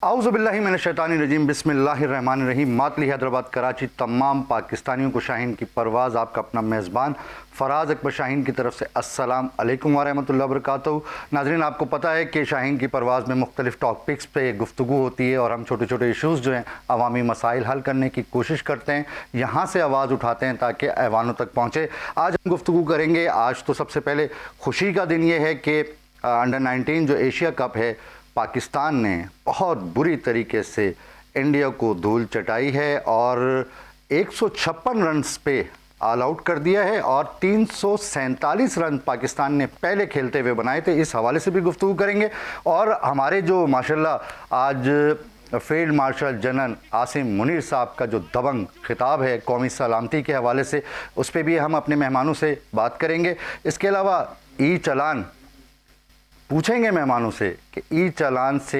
आऊज़ुबिल्लाहिमिनश्शैतानिर्रजीम बिस्मिल्लाहिर्रहमानिर्रहीम। मातली हैदराबाद कराची तमाम पाकिस्तानियों को शाहीन की परवाज़ आपका अपना मेज़बान फ़राज़ अकबर शाहीन की तरफ से अस्सलाम अलैकुम व रहमतुल्लाहि व बरकातहू। नाज़रीन, आपको पता है कि शाहीन की परवाज़ में मुख्तलिफ़ टॉपिक्स पे गुफ्तगू होती है और हम छोटे छोटे इशूज़ जो हैं अवामी मसाइल हल करने की कोशिश करते हैं, यहाँ से आवाज़ उठाते हैं ताकि ऐवानों तक पहुँचे। आज हम गुफ्तगू करेंगे। आज तो सबसे पहले खुशी का दिन ये है कि अंडर 19 जो एशिया कप है, पाकिस्तान ने बहुत बुरी तरीके से इंडिया को धूल चटाई है और 156 रन्स पे ऑल आउट कर दिया है और 347 रन पाकिस्तान ने पहले खेलते हुए बनाए थे। इस हवाले से भी गुफ्तगू करेंगे और हमारे जो माशाल्लाह आज field marshal general Asim Munir साहब का जो दबंग खिताब है कौमी सलामती के हवाले से, उस पर भी हम अपने मेहमानों से बात करेंगे। इसके अलावा ई चालान पूछेंगे मेहमानों से कि ई चालान से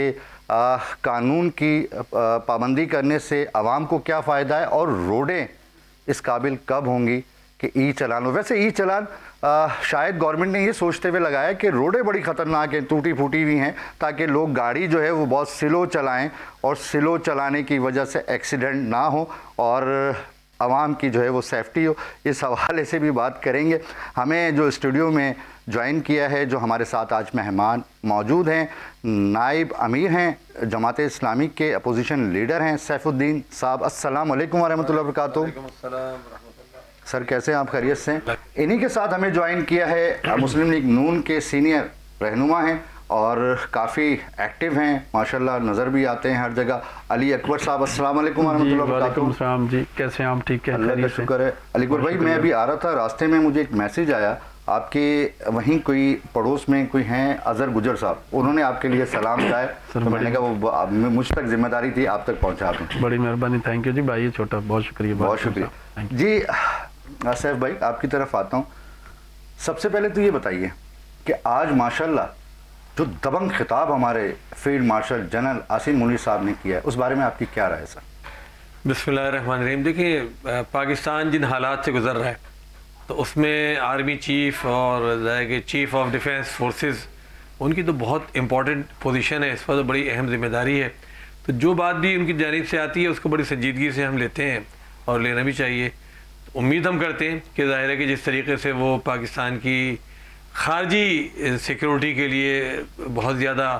कानून की पाबंदी करने से आवाम को क्या फ़ायदा है और रोडें इस काबिल कब होंगी कि ई चालान हो। वैसे ई चालान शायद गवर्नमेंट ने ये सोचते हुए लगाया कि रोडें बड़ी ख़तरनाक हैं, टूटी फूटी हुई हैं, ताकि लोग गाड़ी जो है वो बहुत स्लो चलाएं और स्लो चलाने की वजह से एक्सीडेंट ना हो और आवाम की जो है वो सेफ्टी हो। इस हवाले से भी बात करेंगे। हमें जो स्टूडियो में ज्वाइन किया है, जो हमारे साथ आज मेहमान मौजूद हैं, नाइब अमीर हैं जमात इस्लामी के, अपोजिशन लीडर हैं सैफुद्दीन साहब। अस्सलाम वालेकुम वरहमतुल्लाहि वबरकातुहू। सर कैसे हैं आप? खैरियत से? इन्हीं के साथ हमें ज्वाइन किया है मुस्लिम लीग नून के सीनियर रहनुमा हैं और काफ़ी एक्टिव हैं माशाल्लाह, नज़र भी आते हैं हर जगह, अली अकबर साहब। अस्सलाम वालेकुम वरहमतुल्लाहि वबरकातुहू। जी कैसे हैं आप? ठीक है, अल्लाह का शुक्र है। अली अकबर भाई, मैं अभी आ रहा था, रास्ते में मुझे एक मैसेज आया, आपके वहीं कोई पड़ोस में कोई हैं अजहर गुजर साहब, उन्होंने आपके लिए सलाम कहा है, तो मैंने कहा वो मुझ तक जिम्मेदारी थी, आप तक पहुंचा दूं। बड़ी मेहरबानी, थैंक यू जी भाई, छोटा बहुत शुक्रिया। बहुत शुक्रिया जी। सैफ भाई आपकी तरफ आता हूँ। सबसे पहले तो ये बताइए कि आज माशाल्लाह जो दबंग खिताब हमारे field marshal general Asim Munir साहब ने किया है, उस बारे में आपकी क्या राय है सर? बिस्मिल्लाहिर्रहमानिर्रहीम। देखिए, पाकिस्तान जिन हालात से गुजर रहा है तो उसमें आर्मी चीफ़ और चीफ़ ऑफ डिफेंस फोर्सेस, उनकी तो बहुत इम्पॉर्टेंट पोजीशन है, इस पर तो बड़ी अहम जिम्मेदारी है। तो जो बात भी उनकी जानिब से आती है उसको बड़ी संजीदगी से हम लेते हैं और लेना भी चाहिए। तो उम्मीद हम करते हैं कि ज़ाहिर है कि जिस तरीके से वो पाकिस्तान की खारजी सिक्योरिटी के लिए बहुत ज़्यादा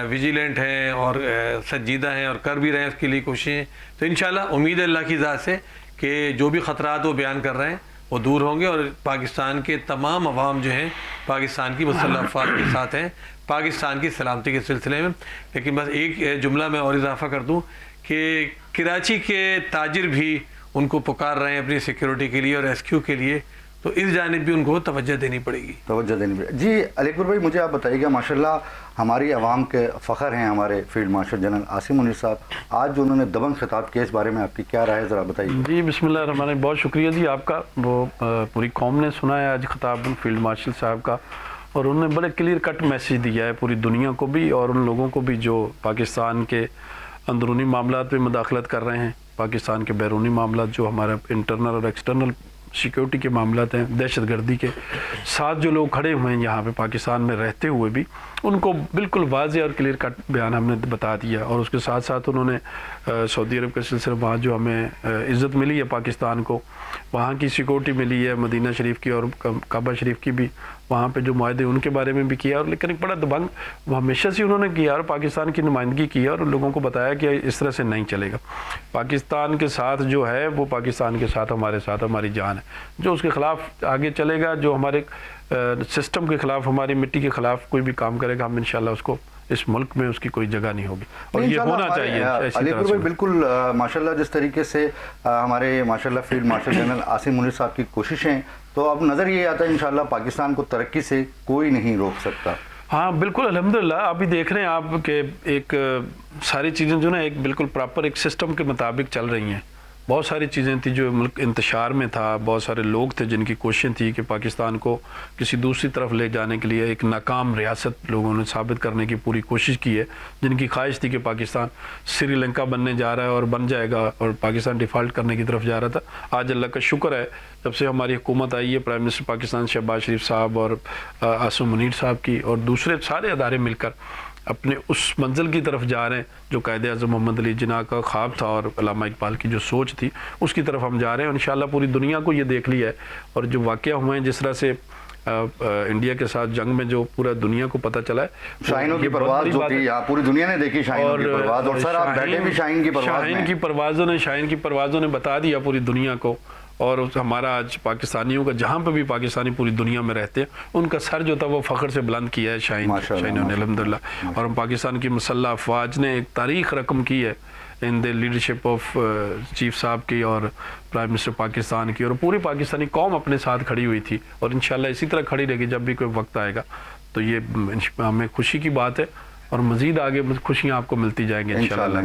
विजिलेंट हैं और संजीदा हैं और कर भी रहे हैं उसके लिए कोशिशें, तो इंशाल्लाह उम्मीद है अल्लाह की ज़ात से कि जो भी ख़तरात वो बयान कर रहे हैं वो दूर होंगे और पाकिस्तान के तमाम अवाम जो हैं पाकिस्तान की मुसल्लह अफ़वाज के साथ हैं पाकिस्तान की सलामती के सिलसिले में। लेकिन बस एक जुमला मैं और इजाफ़ा कर दूँ कि कराची के ताजिर भी उनको पुकार रहे हैं अपनी सिक्योरिटी के लिए और रेस्क्यू के लिए, तो इस जानिब भी उनको तवज्जो देनी पड़ेगी। तवज्जो देनी पड़ेगी जी। अली अकबर भाई, मुझे आप बताइएगा, माशाल्लाह हमारी आवाम के फ़ख्र हैं हमारे field marshal general Asim Munir साहब, आज जो उन्होंने दबंग खिताब किया, इस बारे में आपकी क्या राय है, ज़रा बताइए। जी बिस्मिल्लाहिर्रहमानिर्रहीम, बहुत शुक्रिया जी आपका। वो पूरी कौम ने सुना है आज खिताब फील्ड मार्शल साहब का और उन्होंने बड़े क्लियर कट मैसेज दिया है पूरी दुनिया को भी और उन लोगों को भी जो पाकिस्तान के अंदरूनी मामलात में मुदाखलत कर रहे हैं, पाकिस्तान के बैरूनी मामलात जो हमारे इंटरनल और एक्सटर्नल सिक्योरिटी के मामलात हैं, दहशत गर्दी के साथ जो लोग खड़े हुए हैं यहाँ पे पाकिस्तान में रहते हुए भी, उनको बिल्कुल वाज़ेह और क्लियर कट बयान हमने बता दिया। और उसके साथ साथ उन्होंने सऊदी अरब के सिलसिले में वहाँ जो हमें इज़्ज़त मिली है पाकिस्तान को, वहाँ की सिक्योरिटी मिली है मदीना शरीफ की और काबा शरीफ की भी, वहाँ पे जो माहदे उनके बारे में भी किया। और लेकिन एक बड़ा दबंग वो हमेशा से उन्होंने किया और पाकिस्तान की नुमाइंदगी की और लोगों को बताया कि इस तरह से नहीं चलेगा, पाकिस्तान के साथ जो है वो पाकिस्तान के साथ हमारे साथ हमारी जान है, जो उसके ख़िलाफ़ आगे चलेगा, जो हमारे सिस्टम के ख़िलाफ़, हमारी मिट्टी के ख़िलाफ़ कोई भी काम करेगा, हम इंशाल्लाह उसको इस मुल्क में उसकी कोई जगह नहीं होगी और ये होना चाहिए। अली अकबर भाई बिल्कुल माशाल्लाह, जिस तरीके से हमारे माशाल्लाह field marshal general Asim Munir साहब की कोशिशें, तो अब नज़र ये आता है इंशाल्लाह पाकिस्तान को तरक्की से कोई नहीं रोक सकता। हाँ बिल्कुल, अल्हम्दुलिल्लाह। अभी देख रहे हैं आप कि एक सारी चीज़ें जो ना एक बिल्कुल प्रॉपर एक सिस्टम के मुताबिक चल रही हैं। बहुत सारी चीज़ें थी जो मुल्क इंतशार में था, बहुत सारे लोग थे जिनकी कोशिशें थी कि पाकिस्तान को किसी दूसरी तरफ ले जाने के लिए एक नाकाम रियासत लोगों ने साबित करने की पूरी कोशिश की है, जिनकी ख्वाहिश थी कि पाकिस्तान श्रीलंका बनने जा रहा है और बन जाएगा और पाकिस्तान डिफ़ॉल्ट करने की तरफ जा रहा था। आज अल्लाह का शुक्र है, जब से हमारी हुकूमत आई है, प्राइम मिनिस्टर पाकिस्तान शहबाज शरीफ साहब और आसिम मुनीर साहब की और दूसरे सारे अदारे मिलकर अपने उस मंजिल की तरफ जा रहे हैं जो कायदे आज़म मोहम्मद अली जिन्ना का ख्वाब था और अल्लामा इकबाल की जो सोच थी उसकी तरफ हम जा रहे हैं। इंशाल्लाह पूरी दुनिया को ये देख लिया है और जो वाक़या हुए हैं, जिस तरह से इंडिया के साथ जंग में जो पूरा दुनिया को पता चला है, शाहीनों की परवाज़ जो थी यहाँ पूरी दुनिया ने देखी, शाहीनों की परवाज़। और सर आप बैठे भी शाहीन की परवाज़ में। शाहीन की परवाज़ों ने बता दिया पूरी दुनिया को। और हमारा आज पाकिस्तानियों का, जहाँ पे भी पाकिस्तानी पूरी दुनिया में रहते हैं, उनका सर जो था वो फ़ख्र से बुलंद किया है शाहीनों ने, अल्हम्दुलिल्लाह। और हम पाकिस्तान की मुसल्लह अफवाज ने एक तारीख़ रकम की है in the leadership of chief साहब की और प्राइम मिनिस्टर पाकिस्तान की, और पूरी पाकिस्तानी कौम अपने साथ खड़ी हुई थी और इंशाल्लाह इसी तरह खड़ी रहेगी जब भी कोई वक्त आएगा। तो ये हमें खुशी की बात है और मज़ीद आगे खुशियाँ आपको मिलती जाएंगी इंशाल्लाह।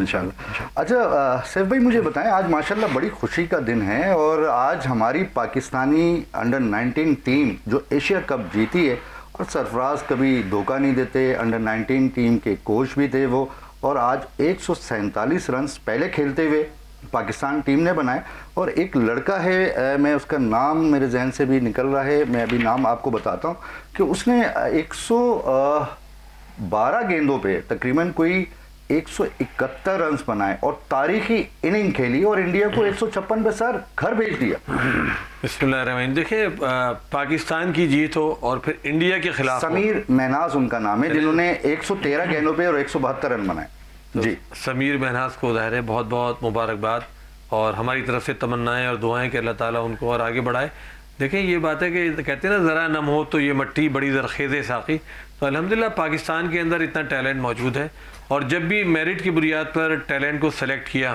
अच्छा सैफ भाई मुझे बताएं, आज माशाल्लाह बड़ी खुशी का दिन है और आज हमारी पाकिस्तानी अंडर 19 टीम जो एशिया कप जीती है, और सरफराज कभी धोखा नहीं देते, अंडर 19 टीम के कोच भी थे वो, और आज 147 रन पहले खेलते हुए पाकिस्तान टीम ने बनाए। और एक लड़का है, मैं उसका नाम मेरे जहन से भी निकल रहा है, मैं अभी नाम आपको बताता हूँ, कि उसने 112 गेंदों पे तकरीबन कोई 171 रन बनाए और तारीखी इनिंग खेली और इंडिया को 156 पे सर घर भेज दिया। बिस्मिल्लाहिर्रहमानिर्रहीम। देखिए पाकिस्तान की जीत हो और फिर इंडिया के खिलाफ, समीर महनाज उनका नाम है, जिन्होंने 113 गेंदों पे और 172 रन बनाए। जी समीर महनाज को ज़ाहिर है बहुत बहुत मुबारकबाद और हमारी तरफ से तमन्नाएं और दुआएं कि अल्लाह ताला उनको और आगे बढ़ाए। देखें ये बात है कि कहते हैं ना, ज़रा नम हो तो ये मट्टी बड़ी ज़रखेज़ साक़ी। तो अल्हम्दुलिल्लाह पाकिस्तान के अंदर इतना टैलेंट मौजूद है और जब भी मेरिट की बुनियाद पर टैलेंट को सेलेक्ट किया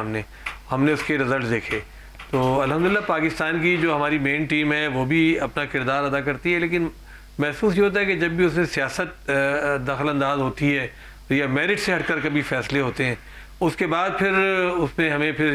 हमने उसके रिज़ल्ट देखे। तो अल्हम्दुलिल्लाह पाकिस्तान की जो हमारी मेन टीम है वो भी अपना किरदार अदा करती है, लेकिन महसूस ये होता है कि जब भी उसमें सियासत दखल अंदाज होती है या मेरिट से हटकर कभी फ़ैसले होते हैं, उसके बाद फिर उसमें हमें फिर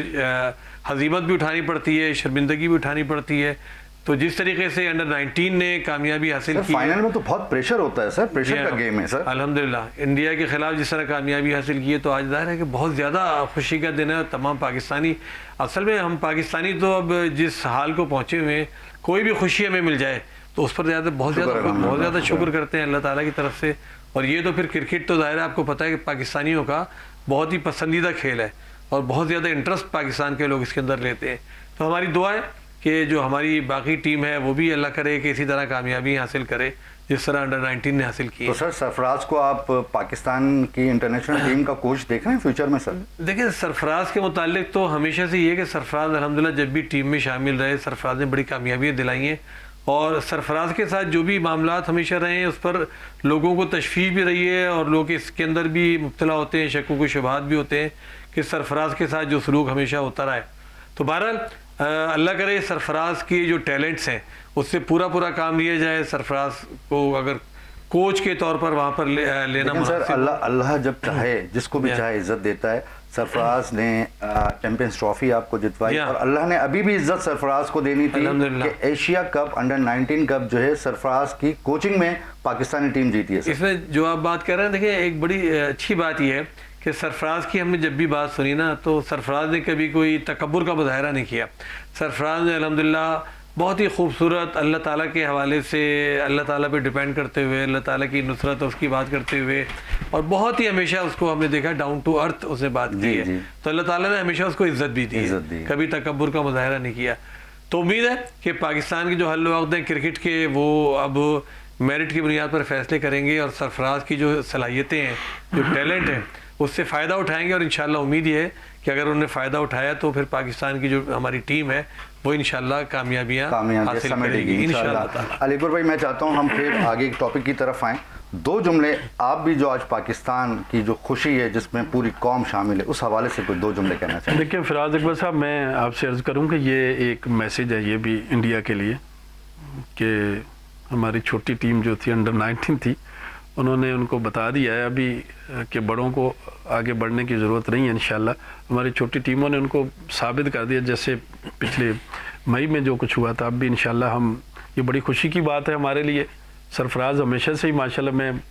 हज़ीमत भी उठानी पड़ती है, शर्मिंदगी भी उठानी पड़ती है। तो जिस तरीके से अंडर 19 ने कामयाबी हासिल की, फाइनल में तो बहुत प्रेशर होता है सर, प्रेशर का गेम है सर। अल्हम्दुलिल्लाह इंडिया के खिलाफ जिस तरह कामयाबी हासिल की है, तो आज जाहिर है कि बहुत ज़्यादा खुशी का दिन है। तमाम पाकिस्तानी, असल में हम पाकिस्तानी तो अब जिस हाल को पहुँचे हुए हैं, कोई भी खुशी हमें मिल जाए तो उस पर बहुत ज़्यादा शुक्र करते हैं अल्लाह ताला की तरफ से। और ये तो फिर क्रिकेट तो ज़ाहिर है आपको पता है कि पाकिस्तानियों का बहुत ही पसंदीदा खेल है और बहुत ज़्यादा इंटरेस्ट पाकिस्तान के लोग इसके अंदर लेते हैं। तो हमारी दुआ है कि जो हमारी बाकी टीम है वो भी अल्लाह करे कि इसी तरह कामयाबी हासिल करे जिस तरह अंडर 19 ने हासिल की। तो सर सरफराज को आप पाकिस्तान की इंटरनेशनल टीम का कोच देख रहे हैं फ्यूचर में सर? देखिए सरफराज के मुतालिक तो हमेशा से ये कि सरफराज अल्हम्दुलिल्लाह जब भी टीम में शामिल रहे, सरफराज ने बड़ी कामयाबियाँ दिलाई हैं और सरफराज के साथ जो भी मामलात हमेशा रहे हैं उस पर लोगों को तशवीश भी रही है और लोग इसके अंदर भी मुब्तला होते हैं, शक्कों को शुबहात भी होते हैं कि सरफराज के साथ जो सलूक हमेशा होता रहा है। तो बहरहाल अल्लाह करे सरफराज के जो टैलेंट्स हैं उससे पूरा काम लिया जाए। सरफराज को अगर कोच के तौर पर वहाँ पर लेना सर अल्लाह जब चाहे जिसको भी चाहे इज्जत देता है। सरफराज ने चैंपियंस ट्रॉफी आपको जितवाई और अल्लाह ने अभी भी इज्जत सरफराज को देनी थी कि एशिया कप अंडर 19 कप जो है सरफराज की कोचिंग में पाकिस्तानी टीम जीती है। इसमें जो आप बात कर रहे हैं, देखिए एक बड़ी अच्छी बात यह है कि सरफराज की हमने जब भी बात सुनी ना, तो सरफराज ने कभी कोई तकब्बुर का मुजाहरा नहीं किया। सरफराज ने अल्हम्दुलिल्लाह बहुत ही खूबसूरत अल्लाह ताला के हवाले से, अल्लाह ताला पे डिपेंड करते हुए, अल्लाह ताला की नुसरत उसकी बात करते हुए और बहुत ही हमेशा उसको हमने देखा डाउन टू अर्थ उसने बात की है। तो अल्लाह ताला ने हमेशा उसको इज्जत भी दी है, कभी तकब्बुर का मुजाहरा नहीं किया। तो उम्मीद है कि पाकिस्तान के जो हल्ल वक्त हैं क्रिकेट के वो अब मेरिट की बुनियाद पर फैसले करेंगे और सरफराज की जो सलाहियतें हैं, जो टैलेंट है, उससे फ़ायदा उठाएंगे और इंशाल्लाह उम्मीद ये है कि अगर उन्होंने फ़ायदा उठाया तो फिर पाकिस्तान की जो हमारी टीम है वो इंशाल्लाह कामयाबियाँ हासिल करेगी इंशाल्लाह। अलीपुर भाई मैं चाहता हूँ हम फिर आगे एक टॉपिक की तरफ आएँ। दो जुमले आप भी जो आज पाकिस्तान की जो खुशी है जिसमें पूरी कौम शामिल है उस हवाले से कोई दो जुमले कहना चाहिए। देखिए फिराज अकबर साहब, मैं आपसे अर्ज़ करूँ कि ये एक मैसेज है ये भी इंडिया के लिए कि हमारी छोटी टीम जो थी अंडर 19 थी, उन्होंने उनको बता दिया है अभी कि बड़ों को आगे बढ़ने की ज़रूरत नहीं है। इंशाल्लाह हमारी छोटी टीमों ने उनको साबित कर दिया, जैसे पिछले मई में जो कुछ हुआ था, अब भी इंशाल्लाह हम, ये बड़ी खुशी की बात है हमारे लिए। सरफराज हमेशा से ही माशाल्लाह, मैं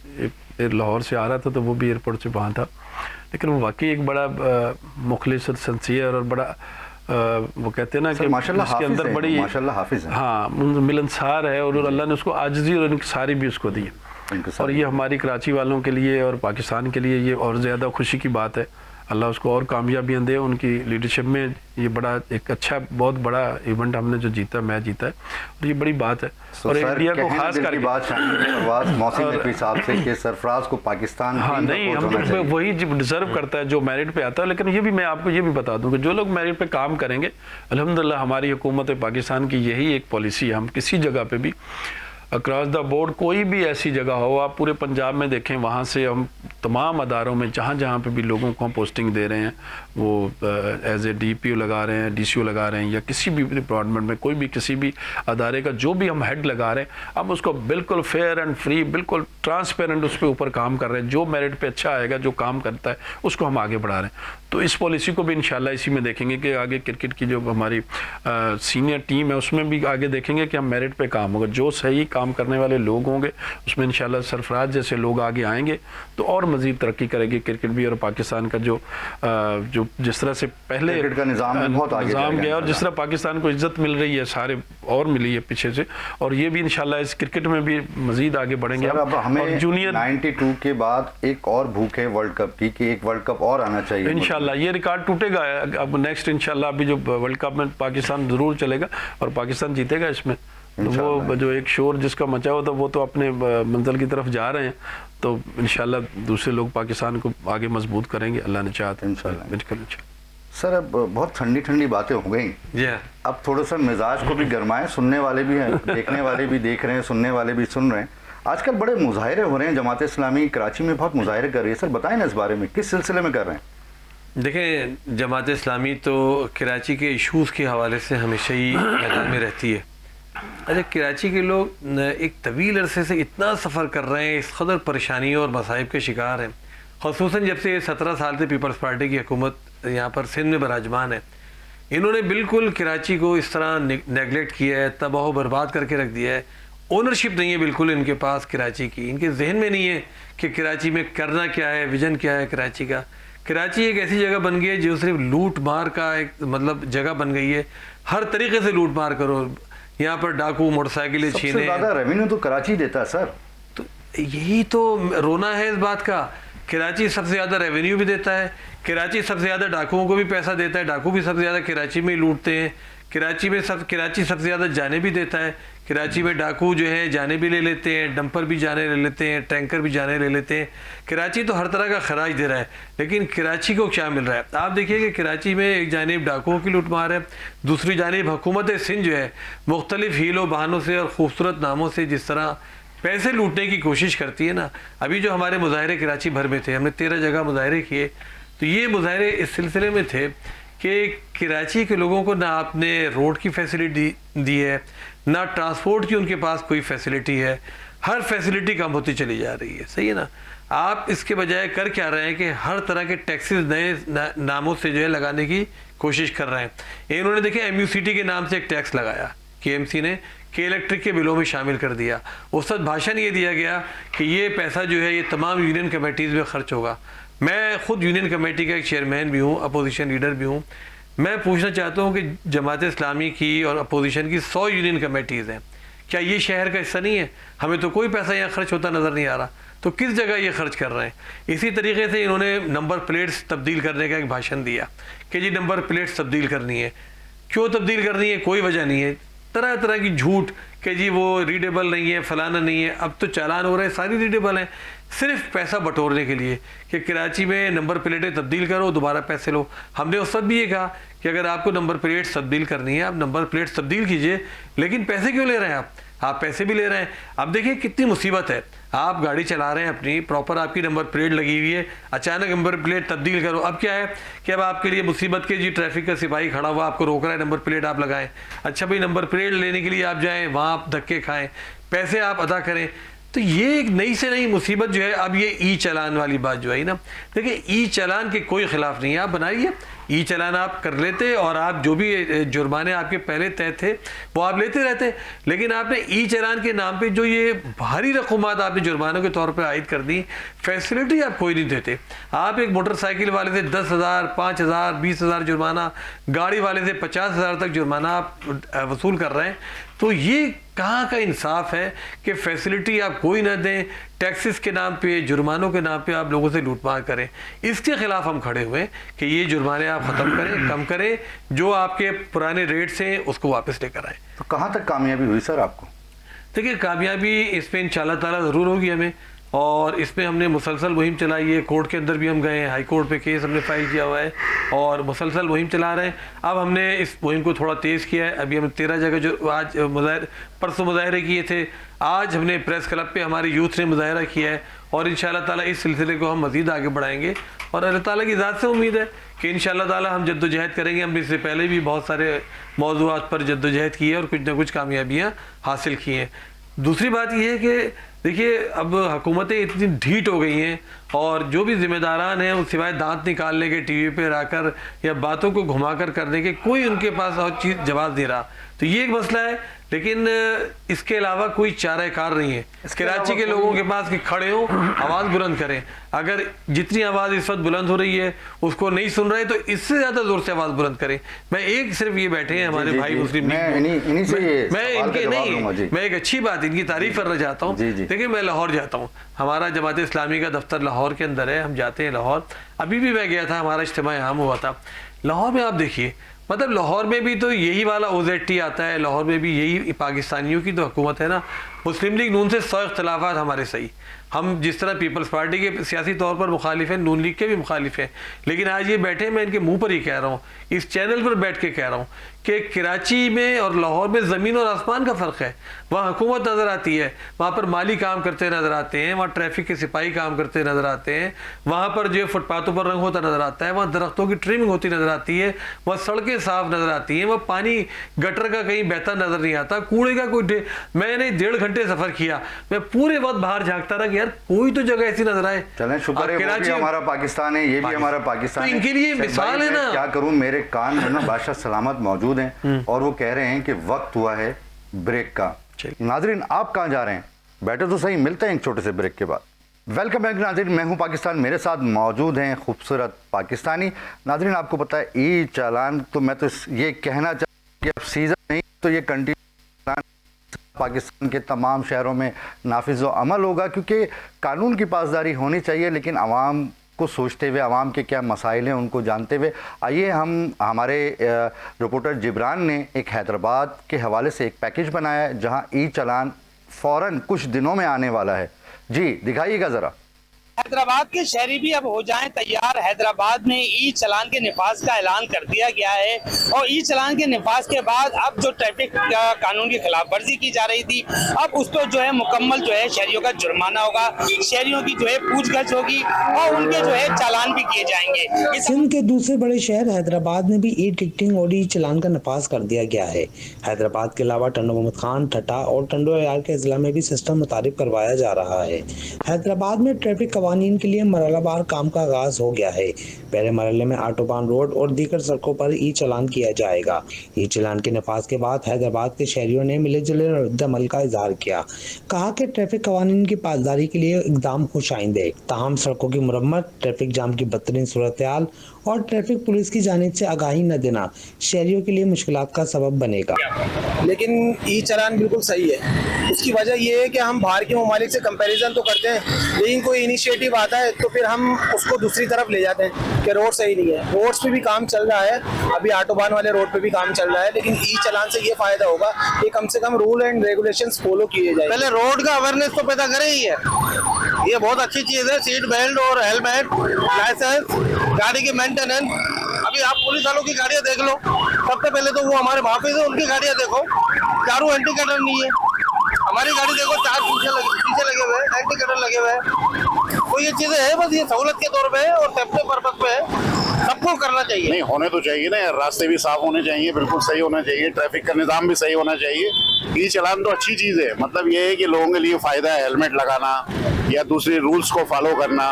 लाहौर से आ रहा था तो वो भी एयरपोर्ट से वहाँ था, लेकिन वो वाकई एक बड़ा मुखलिस और सिंसियर और बड़ा वो कहते हैं ना कि उसके अंदर बड़ी माशाल्लाह हाफिज़ है, हाँ मिलनसार है और अल्लाह ने उसको आजिज़ी और इनकी सारी भी उसको दी है। उनके साथ। और ये हमारी कराची वालों के लिए और पाकिस्तान के लिए ये और ज़्यादा खुशी की बात है। अल्लाह उसको और कामयाबियाँ दे। उनकी लीडरशिप में ये बड़ा एक अच्छा बहुत बड़ा इवेंट हमने जो जीता, मैच जीता है, और ये बड़ी बात है। और इंडिया को खास करके बात मौसम नकवी साहब से कि सरफराज को पाकिस्तान हाँ नहीं, हम वही डिजर्व करता है जो मेरिट पे आता है। लेकिन ये भी मैं आपको ये भी बता दूं कि जो लोग मेरिट पे काम करेंगे, अल्हम्दुलिल्लाह हमारी हुकूमत पाकिस्तान की यही एक पॉलिसी है। हम किसी जगह पे भी अक्रॉस द बोर्ड कोई भी ऐसी जगह हो, आप पूरे पंजाब में देखें, वहाँ से हम तमाम अदारों में जहाँ जहाँ पे भी लोगों को हम पोस्टिंग दे रहे हैं, वो एज ए DPO लगा रहे हैं, DCO लगा रहे हैं, या किसी भी डिपार्टमेंट में कोई भी किसी भी अदारे का जो भी हम हेड लगा रहे हैं, हम उसको बिल्कुल फेयर एंड फ्री, बिल्कुल ट्रांसपेरेंट उस पर ऊपर काम कर रहे हैं। जो मेरिट पे अच्छा आएगा, जो काम करता है, उसको हम आगे बढ़ा रहे हैं। तो इस पॉलिसी को भी इंशाल्लाह इसी में देखेंगे कि आगे क्रिकेट की जो हमारी सीनियर टीम है उसमें भी आगे देखेंगे कि हम मेरिट पे काम होगा। जो सही काम करने वाले लोग होंगे उसमें इंशाल्लाह सरफराज जैसे लोग आगे आएंगे तो और मजीद तरक्की करेगी क्रिकेट भी। और पाकिस्तान का जो जिस तरह से पहले क्रिकेट का निज़ाम बहुत आगे निज़ाम गया और जिस तरह पाकिस्तान को इज्जत मिल रही है सारे और मिली है पीछे से, और ये भी इंशाल्लाह इस क्रिकेट में भी मजीद आगे बढ़ेंगे। अब हमें और जूनियर 92 के बाद एक और भूख है वर्ल्ड कप की कि एक वर्ल्ड कप और आना चाहिए। इंशाल्लाह ये रिकॉर्ड टूटेगा। अब नेक्स्ट इंशाल्लाह अभी जो वर्ल्ड कप में पाकिस्तान जरूर चलेगा और पाकिस्तान जीतेगा इसमें। तो वो जो एक शोर जिसका मचा हुआ था वो तो अपने मंजिल की तरफ जा रहे हैं, तो इंशाल्लाह दूसरे लोग पाकिस्तान को आगे मजबूत करेंगे, अल्लाह ने चाहा तो इंशाल्लाह। सर अब बहुत ठंडी ठंडी बातें हो गई, अब थोड़ा सा मिजाज को भी गरमाएं। सुनने वाले भी हैं, देखने वाले भी देख रहे हैं, सुनने वाले भी सुन रहे हैं। आजकल बड़े मुजाहरे हो रहे हैं, जमात इस्लामी कराची में बहुत मुजाहरे कर रही है। सर बताएं ना इस बारे में, किस सिलसिले में कर रहे हैं? देखें, जमात इस्लामी तो कराची के इशूज़ के हवाले से हमेशा ही मैदान में रहती है। अच्छा, कराची के लोग एक तवील अरसे से इतना सफ़र कर रहे हैं, इस कदर परेशानियों और मसाइब के शिकार हैं, ख़ुसूसन जब से 17 साल से पीपल्स पार्टी की हुकूमत यहाँ पर सिंध में बराजमान है। इन्होंने बिल्कुल कराची को इस तरह नेगलेक्ट किया है, तबाह बर्बाद करके रख दिया है। ओनरशिप नहीं है बिल्कुल इनके पास कराची की, इनके जहन में नहीं है कि कराची में करना क्या है, विजन क्या है कराची का। कराची एक ऐसी जगह बन गई है जो सिर्फ लूट मार का एक मतलब जगह बन गई है। हर तरीके से लूट मार करो, यहाँ पर डाकू मोटरसाइकिलें छीने। सबसे ज़्यादा रेवेन्यू तो कराची देता है सर। तो यही तो रोना है इस बात का। कराची सबसे ज़्यादा रेवेन्यू भी देता है, कराची सबसे ज़्यादा डाकुओं को भी पैसा देता है, डाकू भी सबसे ज़्यादा कराची में ही लूटते हैं। कराची सबसे ज़्यादा जाने भी देता है। कराची में डाकू जो है जाने भी ले लेते हैं, डंपर भी जाने ले लेते हैं, टैंकर भी जाने ले लेते हैं। कराची तो हर तरह का खराज दे रहा है, लेकिन कराची को क्या मिल रहा है? आप देखिए कि कराची में एक जानिब डाकुओं की लूटमार है, दूसरी जानिब हुकूमत सिंध जो है मुख्तलिफ हीलों बहानों से और खूबसूरत नामों से जिस तरह पैसे लूटने की कोशिश करती है ना। अभी जो हमारे मुजाहरे कराची भर में थे, हमने 13 जगह मुजाहरे किए, तो ये मुजाहरे इस सिलसिले में थे कि कराची के लोगों को ना आपने रोड की फैसिलिटी दी है, ना ट्रांसपोर्ट की उनके पास कोई फैसिलिटी है। हर फैसिलिटी कम होती चली जा रही है, सही है ना। आप इसके बजाय कर क्या रहे हैं कि हर तरह के टैक्सेस नए नामों से जो है लगाने की कोशिश कर रहे हैं। इन्होंने देखिए MUCT के नाम से एक टैक्स लगाया, KMC ने के इलेक्ट्रिक के बिलों में शामिल कर दिया। उस वक्त भाषण ये दिया गया कि ये पैसा जो है ये तमाम यूनियन कमेटीज़ में खर्च होगा। मैं खुद यूनियन कमेटी का एक चेयरमैन भी हूँ, अपोजिशन लीडर भी हूँ। मैं पूछना चाहता हूँ कि जमात इस्लामी की और अपोजिशन की 100 यूनियन कमेटीज़ हैं, क्या ये शहर का हिस्सा नहीं है? हमें तो कोई पैसा यहाँ खर्च होता नज़र नहीं आ रहा, तो किस जगह ये खर्च कर रहे हैं? इसी तरीके से इन्होंने नंबर प्लेट्स तब्दील करने का एक भाषण दिया कि जी नंबर प्लेट्स तब्दील करनी है। क्यों तब्दील करनी है? कोई वजह नहीं है। तरह तरह की झूठ कि जी वो रीडेबल नहीं है, फलाना नहीं है। अब तो चालान हो रहे हैं, सारी रीडेबल हैं, सिर्फ पैसा बटोरने के लिए कि कराची में नंबर प्लेटें तब्दील करो, दोबारा पैसे लो। हमने उस वक्त भी ये कहा कि अगर आपको नंबर प्लेट्स तब्दील करनी है, आप नंबर प्लेट्स तब्दील कीजिए, लेकिन पैसे क्यों ले रहे हैं आप पैसे भी ले रहे हैं। अब देखिए कितनी मुसीबत है, आप गाड़ी चला रहे हैं अपनी, प्रॉपर आपकी नंबर प्लेट लगी हुई है, अचानक नंबर प्लेट तब्दील करो। अब क्या है कि अब आपके लिए मुसीबत के जी ट्रैफिक का सिपाही खड़ा हुआ आपको रोक रहा है, नंबर प्लेट आप लगाएं। अच्छा भाई, नंबर प्लेट लेने के लिए आप जाएं, वहाँ आप धक्के खाएं, पैसे आप अदा करें। तो ये एक नई से नई मुसीबत जो है, अब ये ई चालान वाली बात जो है ना, देखिए ई चालान के कोई खिलाफ नहीं है, आप बनाइए ई चालान, आप कर लेते और आप जो भी जुर्माने आपके पहले तय थे वो आप लेते रहते। लेकिन आपने ई चालान के नाम पे जो ये भारी रकूमात आपने जुर्मानों के तौर पे आयद कर दी, फैसिलिटी आप कोई नहीं देते। आप एक मोटरसाइकिल वाले से 10,000, 5,000, 20,000 जुर्माना, गाड़ी वाले से 50,000 तक जुर्माना आप वसूल कर रहे हैं। तो ये कहाँ का इंसाफ है कि फैसिलिटी आप कोई ना दें, टैक्सेस के नाम पे, जुर्मानों के नाम पे आप लोगों से लूटमार करें। इसके खिलाफ हम खड़े हुए हैं कि ये जुर्माने आप ख़त्म करें, कम करें, जो आपके पुराने रेट्स हैं उसको वापस लेकर आए। तो कहाँ तक कामयाबी हुई सर आपको? देखिए, कामयाबी इसमें इंशाल्लाह ताला ज़रूर होगी हमें, और इसमें हमने मुसलसल मुहिम चलाई है। कोर्ट के अंदर भी हम गए हैं, हाई कोर्ट पे केस हमने फाइल किया हुआ है और मुसलसल मुहिम चला रहे हैं। अब हमने इस मुहिम को थोड़ा तेज़ किया है। अभी हमने 13 जगह जो आज परसों मुजाहरे किए थे, आज हमने प्रेस क्लब पे हमारे यूथ ने मुजाहरा किया है, और इंशाल्लाह ताला इस सिलसिले को हम मज़ीद आगे बढ़ाएंगे। और अल्लाह ताला की ज़ात से उम्मीद है कि इंशाल्लाह ताला हम जद्दोजहद करेंगे। हमने इससे पहले भी बहुत सारे मौज़ूआत पर जद्दोजहद की है और कुछ ना कुछ कामयाबियाँ हासिल की हैं। दूसरी बात यह है कि देखिए, अब हुकूमतें इतनी ढीठ हो गई हैं, और जो भी जिम्मेदारान हैं वो सिवाय दांत निकालने के, टीवी पे आकर या बातों को घुमाकर करने के, कोई उनके पास और चीज़ जवाब दे रहा। तो ये एक मसला है, लेकिन इसके अलावा कोई चारा कार नहीं है कराची के लोगों के पास कि खड़े हों, आवाज़ बुलंद करें। अगर जितनी आवाज़ इस वक्त बुलंद हो रही है उसको नहीं सुन रहे तो इससे ज़्यादा ज़ोर से आवाज़ बुलंद करें। मैं एक सिर्फ ये बैठे हैं हमारे भाई मुस्लिम, मैं एक अच्छी बात इनकी तारीफ करना चाहता हूँ। देखिए, मैं लाहौर जाता हूँ, हमारा जमात इस्लामी का दफ्तर लाहौर के अंदर है, हम जाते हैं लाहौर। अभी भी मैं गया था, हमारा इज्तिमा आम हुआ था लाहौर में। आप देखिए, मतलब लाहौर में भी तो यही वाला OZT आता है, लाहौर में भी यही पाकिस्तानियों की तो हुकूमत है ना। मुस्लिम लीग नून से 100 इख्तलाफात हमारे सही, हम जिस तरह पीपल्स पार्टी के सियासी तौर पर मुखालिफ हैं, नून लीग के भी मुखालिफ हैं, लेकिन आज ये बैठे, मैं इनके मुंह पर ही कह रहा हूँ, इस चैनल पर बैठ के कह रहा हूँ कि कराची में और लाहौर में ज़मीन और आसमान का फ़र्क है। वहाँ हुकूमत नज़र आती है, वहाँ पर माली काम करते नज़र आते हैं, वहाँ ट्रैफिक के सिपाही काम करते नज़र आते हैं, वहाँ पर जो फुटपाथों पर रंग होता नज़र आता है, वहाँ दरख्तों की ट्रिमिंग होती नज़र आती है, वहाँ सड़कें साफ नज़र आती हैं, वहाँ पानी गटर का कहीं बहता नज़र नहीं आता, कूड़े का कोई मैंने 1.5 घंटे सफ़र किया, मैं पूरे वक्त बाहर झाँकता रहा कि यार कोई तो जगह ऐसी नजर आए। चलें, शुक्र है कराची हमारा पाकिस्तान है, ये भी हमारा पाकिस्तान है। तो इनके लिए मिसाल है ना। क्या करूं, मेरे कान में ना बादशाह सलामत मौजूद हैं और वो कह रहे हैं कि वक्त हुआ है ब्रेक का। नाजरीन, आप कहाँ जा रहे हैं? बैठे तो सही, मिलते हैं एक छोटे से ब्रेक के बाद। वेलकम बैक नाजरीन, मैं हूं पाकिस्तान, मेरे साथ मौजूद हैं खूबसूरत पाकिस्तानी। नाजरीन, आपको पता है ई चालान, तो मैं तो ये कहना चाहता हूँ कि अब सीज़न नहीं तो ये कंटिन्यू पाकिस्तान के तमाम शहरों में नाफिज व अमल होगा, क्योंकि कानून की पासदारी होनी चाहिए, लेकिन आवाम को सोचते हुए, आवाम के क्या मसाइल हैं उनको जानते हुए। आइए हमारे रिपोर्टर जिब्रान ने एक हैदराबाद के हवाले से एक पैकेज बनाया है जहां ई चालान फ़ौरन कुछ दिनों में आने वाला है। जी दिखाइएगा ज़रा। हैदराबाद के शहरी भी अब हो जाएं तैयार। हैदराबाद में ई चालान के निफाज का ऐलान कर दिया गया है, और ई चालान के निफाज के बाद अब जो ट्रैफिक कानून की खिलाफ वर्जी की जा रही थी, अब उस पर जो है मुकम्मल जो है शहरियों का जुर्माना होगा, शहरियों की जो है पूछगछ होगी और उनके जो है चालान भी किए जाएंगे। सिंध के दूसरे बड़े शहर हैदराबाद में भी ई टिकटिंग और ई चालान का नफाज कर दिया गया है। हैदराबाद के अलावा टंडो मोहम्मद खान, ठट्टा और टंडो यार के अजला में भी सिस्टम मुतारिफ करवाया जा रहा है। हैदराबाद में ट्रैफिक कवानीन के लिए मरहलावार काम का आगाज हो गया है। पहले मरहले में ऑटोबान रोड और दीगर सड़कों पर ई चालान किया जाएगा। ई चालान के नफाज के बाद हैदराबाद के शहरियों ने मिले जुले रद्द-ए-अमल का इजहार किया। कहा कि ट्रैफिक कवानीन की पासदारी के लिए इकदाम खुशाइंद है, ताहम सड़कों की मुरम्मत, ट्रैफिक जाम की बदतरीन सूरत-ए-हाल और ट्रैफिक पुलिस की जानिब से आगाही न देना शहरियों के लिए मुश्किलात का सबब बनेगा। लेकिन ई चालान बिल्कुल सही है। उसकी वजह ये है कि हम बाहर के ममालिक से कंपैरिजन तो करते हैं, लेकिन कोई इनिशिएटिव आता है तो फिर हम उसको दूसरी तरफ ले जाते हैं कि रोड सही नहीं है। रोड्स पे भी काम चल रहा है, अभी ऑटोबान वाले रोड पे भी काम चल रहा है, लेकिन ई चालान से ये फायदा होगा कि कम से कम रूल एंड रेगुलेशंस फॉलो किए जाए। पहले रोड का अवेयरनेस तो पैदा करे ही है, ये बहुत अच्छी चीज है। सीट बेल्ट और हेलमेट, लाइसेंस, गाड़ी की मेंटेनेंस। अभी आप पुलिस वालों की गाड़ियां देख लो, सबसे पहले तो वो हमारे मुहाफिज है, उनकी गाड़ियां देखो, चारों इंडिकेटर नहीं है। हमारी गाड़ी देखो, 4 शीशे लगे हुए हैं, इंडिकेटर लगे हुए हैं। तो ये चीजें है, बस ये सहूलत के तौर पे है और सेफ्टी पर्पज पे है, सबको करना चाहिए। नहीं होने तो चाहिए ना यार, रास्ते भी साफ होने चाहिए, बिल्कुल सही होना चाहिए, ट्रैफिक का निज़ाम भी सही होना चाहिए। ई चालान तो अच्छी चीज़ है, मतलब ये है कि लोगों के लिए फ़ायदा है, हेलमेट लगाना या दूसरे रूल्स को फॉलो करना,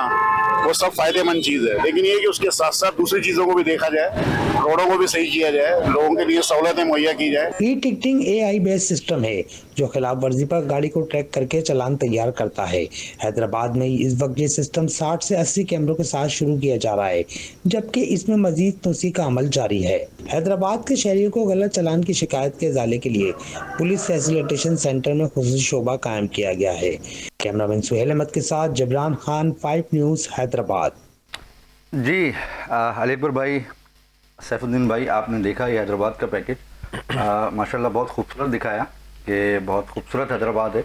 वो सब फायदेमंद चीज़ है। लेकिन ये कि उसके साथ साथ दूसरी चीज़ों को भी देखा जाए, रोडों को भी सही किया जाए, लोगों के लिए सहूलतें मुहैया की जाए। E ticketing AI based system है जो खिलाफ वर्जी पर गाड़ी को ट्रैक करके चालान तैयार करता है। हैदराबाद में इस वक्त ये सिस्टम 60 से 80 कैमरों के साथ शुरू किया जा रहा है, जबकि इसमें मजीद तोसी का अमल जारी है। हैदराबाद के शहरियों को गलत चालान की शिकायत के इजाले के लिए पुलिस फैसिलिटेशन सेंटर में खुसूसी शोबा कायम किया गया है। कैमरामैन सुहेल अहमद के साथ जबरान खान, 5 न्यूज़, हैदराबाद। जी अलीपुर भाई, सैफुद्दीन भाई, आपने देखा ये हैदराबाद का पैकेज, माशाल्लाह बहुत खूबसूरत दिखाया कि बहुत खूबसूरत हैदराबाद है,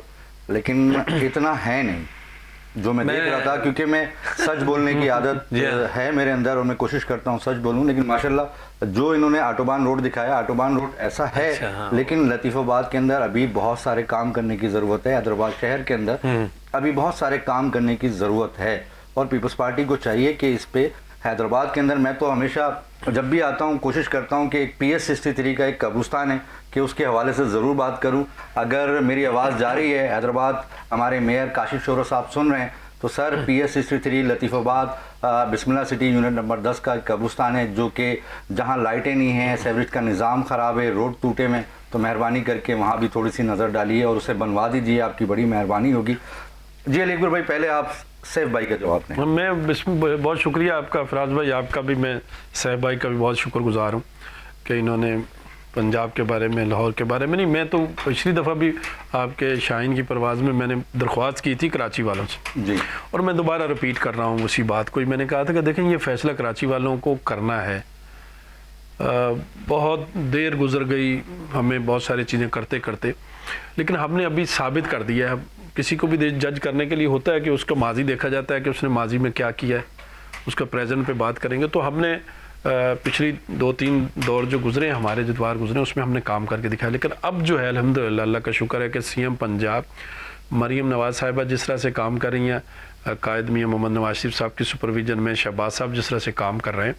लेकिन इतना है नहीं जो मैं देख रहा था, क्योंकि मैं सच बोलने की आदत है मेरे अंदर और मैं कोशिश करता हूँ सच बोलूँ। लेकिन माशाल्लाह जो इन्होंने ऑटोबान रोड दिखाया, ऑटोबान रोड ऐसा है, हाँ। लेकिन लतीफ़ाबाद के अंदर अभी बहुत सारे काम करने की ज़रूरत है। हैदराबाद शहर के अंदर अभी बहुत सारे काम करने की ज़रूरत है और पीपल्स पार्टी को चाहिए कि इस पे हैदराबाद के अंदर, मैं तो हमेशा जब भी आता हूँ कोशिश करता हूँ कि एक PS 63 का एक कब्रिस्तान है कि उसके हवाले से ज़रूर बात करूँ। अगर मेरी आवाज़ जा रही है, हैदराबाद हमारे मेयर काशिफ शोरो साहब सुन रहे हैं, तो सर PS 63 लतीफ़ाबाद बिस्मिल्लाह सिटी यूनिट नंबर 10 का कब्रिस्तान है, जो कि जहाँ लाइटें नहीं हैं, सेवरेज का निज़ाम ख़राब है, रोड टूटे में, तो मेहरबानी करके वहाँ भी थोड़ी सी नज़र डालिए और उसे बनवा दीजिए, आपकी बड़ी मेहरबानी होगी। जी अलीपुर भाई, पहले आप सैफ भाई का जवाब दें। मैं बहुत शुक्रिया आपका फराज भाई, आपका भी, मैं सैफ भाई का भी बहुत शुक्रगुजार हूँ कि इन्होंने पंजाब के बारे में, लाहौर के बारे में नहीं, मैं तो पिछली दफ़ा भी आपके शाहीन की परवाज़ में मैंने दरख्वास्त की थी कराची वालों से जी, और मैं दोबारा रिपीट कर रहा हूँ उसी बात को। मैंने कहा था कि देखें ये फ़ैसला कराची वालों को करना है। बहुत देर गुजर गई हमें बहुत सारी चीज़ें करते करते, लेकिन हमने अभी साबित कर दिया है। किसी को भी जज करने के लिए होता है कि उसका माजी देखा जाता है कि उसने माजी में क्या किया है, उसका प्रेजेंट पे बात करेंगे। तो हमने पिछली 2-3 दौर जो गुजरे, हमारे जद्वार गुजरे, उसमें हमने काम करके दिखाया। लेकिन अब जो है अल्हम्दुलिल्लाह, अल्लाह का शुक्र है कि CM पंजाब मरीम नवाज़ साहिबा जिस तरह से काम कर रही हैं, कायद मियां मोहम्मद नवाज शरीफ साहब की सुपरविजन में शहबाज साहब जिस तरह से काम कर रहे हैं,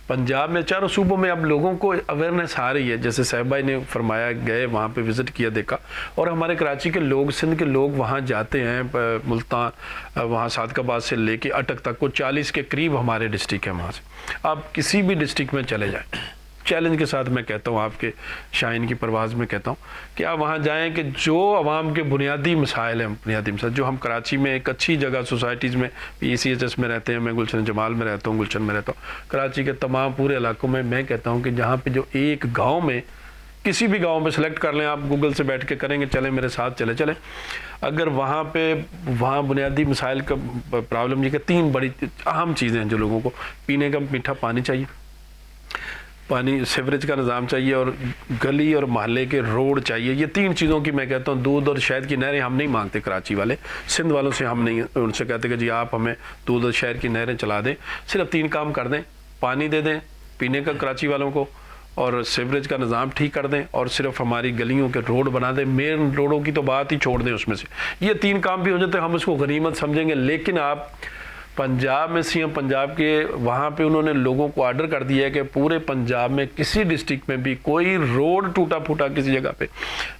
पंजाब में चारों सूबों में अब लोगों को अवेयरनेस आ रही है। जैसे साहब भाई ने फरमाया, गए वहाँ पे विज़िट किया, देखा, और हमारे कराची के लोग, सिंध के लोग वहाँ जाते हैं, मुल्तान, वहाँ सादकाबाद से लेके अटक तक को 40 के करीब हमारे डिस्ट्रिक्ट है। वहाँ से आप किसी भी डिस्ट्रिक्ट में चले जाएँ, चैलेंज के साथ मैं कहता हूँ, आपके शाहीन की परवाज़ में कहता हूँ कि आप वहाँ जाएं कि जो आवाम के बुनियादी मसाइल हैं, बुनियादी मसाइल जो हम कराची में एक अच्छी जगह सोसाइटीज़ में, PCHS में रहते हैं, मैं गुलशन जमाल में रहता हूँ, गुलशन में रहता हूँ, कराची के तमाम पूरे इलाकों में, मैं कहता हूँ कि जहाँ पे जो एक गाँव में, किसी भी गाँव में सेलेक्ट कर लें आप, गूगल से बैठ के करेंगे, चलें मेरे साथ चले, अगर वहाँ बुनियादी मसाइल का प्रॉब्लम ये कि 3 बड़ी अहम चीज़ें हैं जो लोगों को, पीने का मीठा पानी चाहिए, पानी सीवरेज का निज़ाम चाहिए, और गली और मोहल्ले के रोड चाहिए। ये 3 चीज़ों की मैं कहता हूँ, दूध और शहद की नहरें हम नहीं मांगते कराची वाले, सिंध वालों से हम नहीं, उनसे कहते कि जी आप हमें दूध और शहद की नहरें चला दें, सिर्फ 3 काम कर दें, पानी दे दें पीने का कराची वालों को, और सीवरेज का निज़ाम ठीक कर दें, और सिर्फ हमारी गलियों के रोड बना दें, मेन रोडों की तो बात ही छोड़ दें उसमें से। ये 3 काम भी हो जाते हम उसको गनीमत समझेंगे। लेकिन आप पंजाब में CM पंजाब के वहाँ पे उन्होंने लोगों को ऑर्डर कर दिया है कि पूरे पंजाब में किसी डिस्ट्रिक्ट में भी कोई रोड टूटा फूटा किसी जगह पे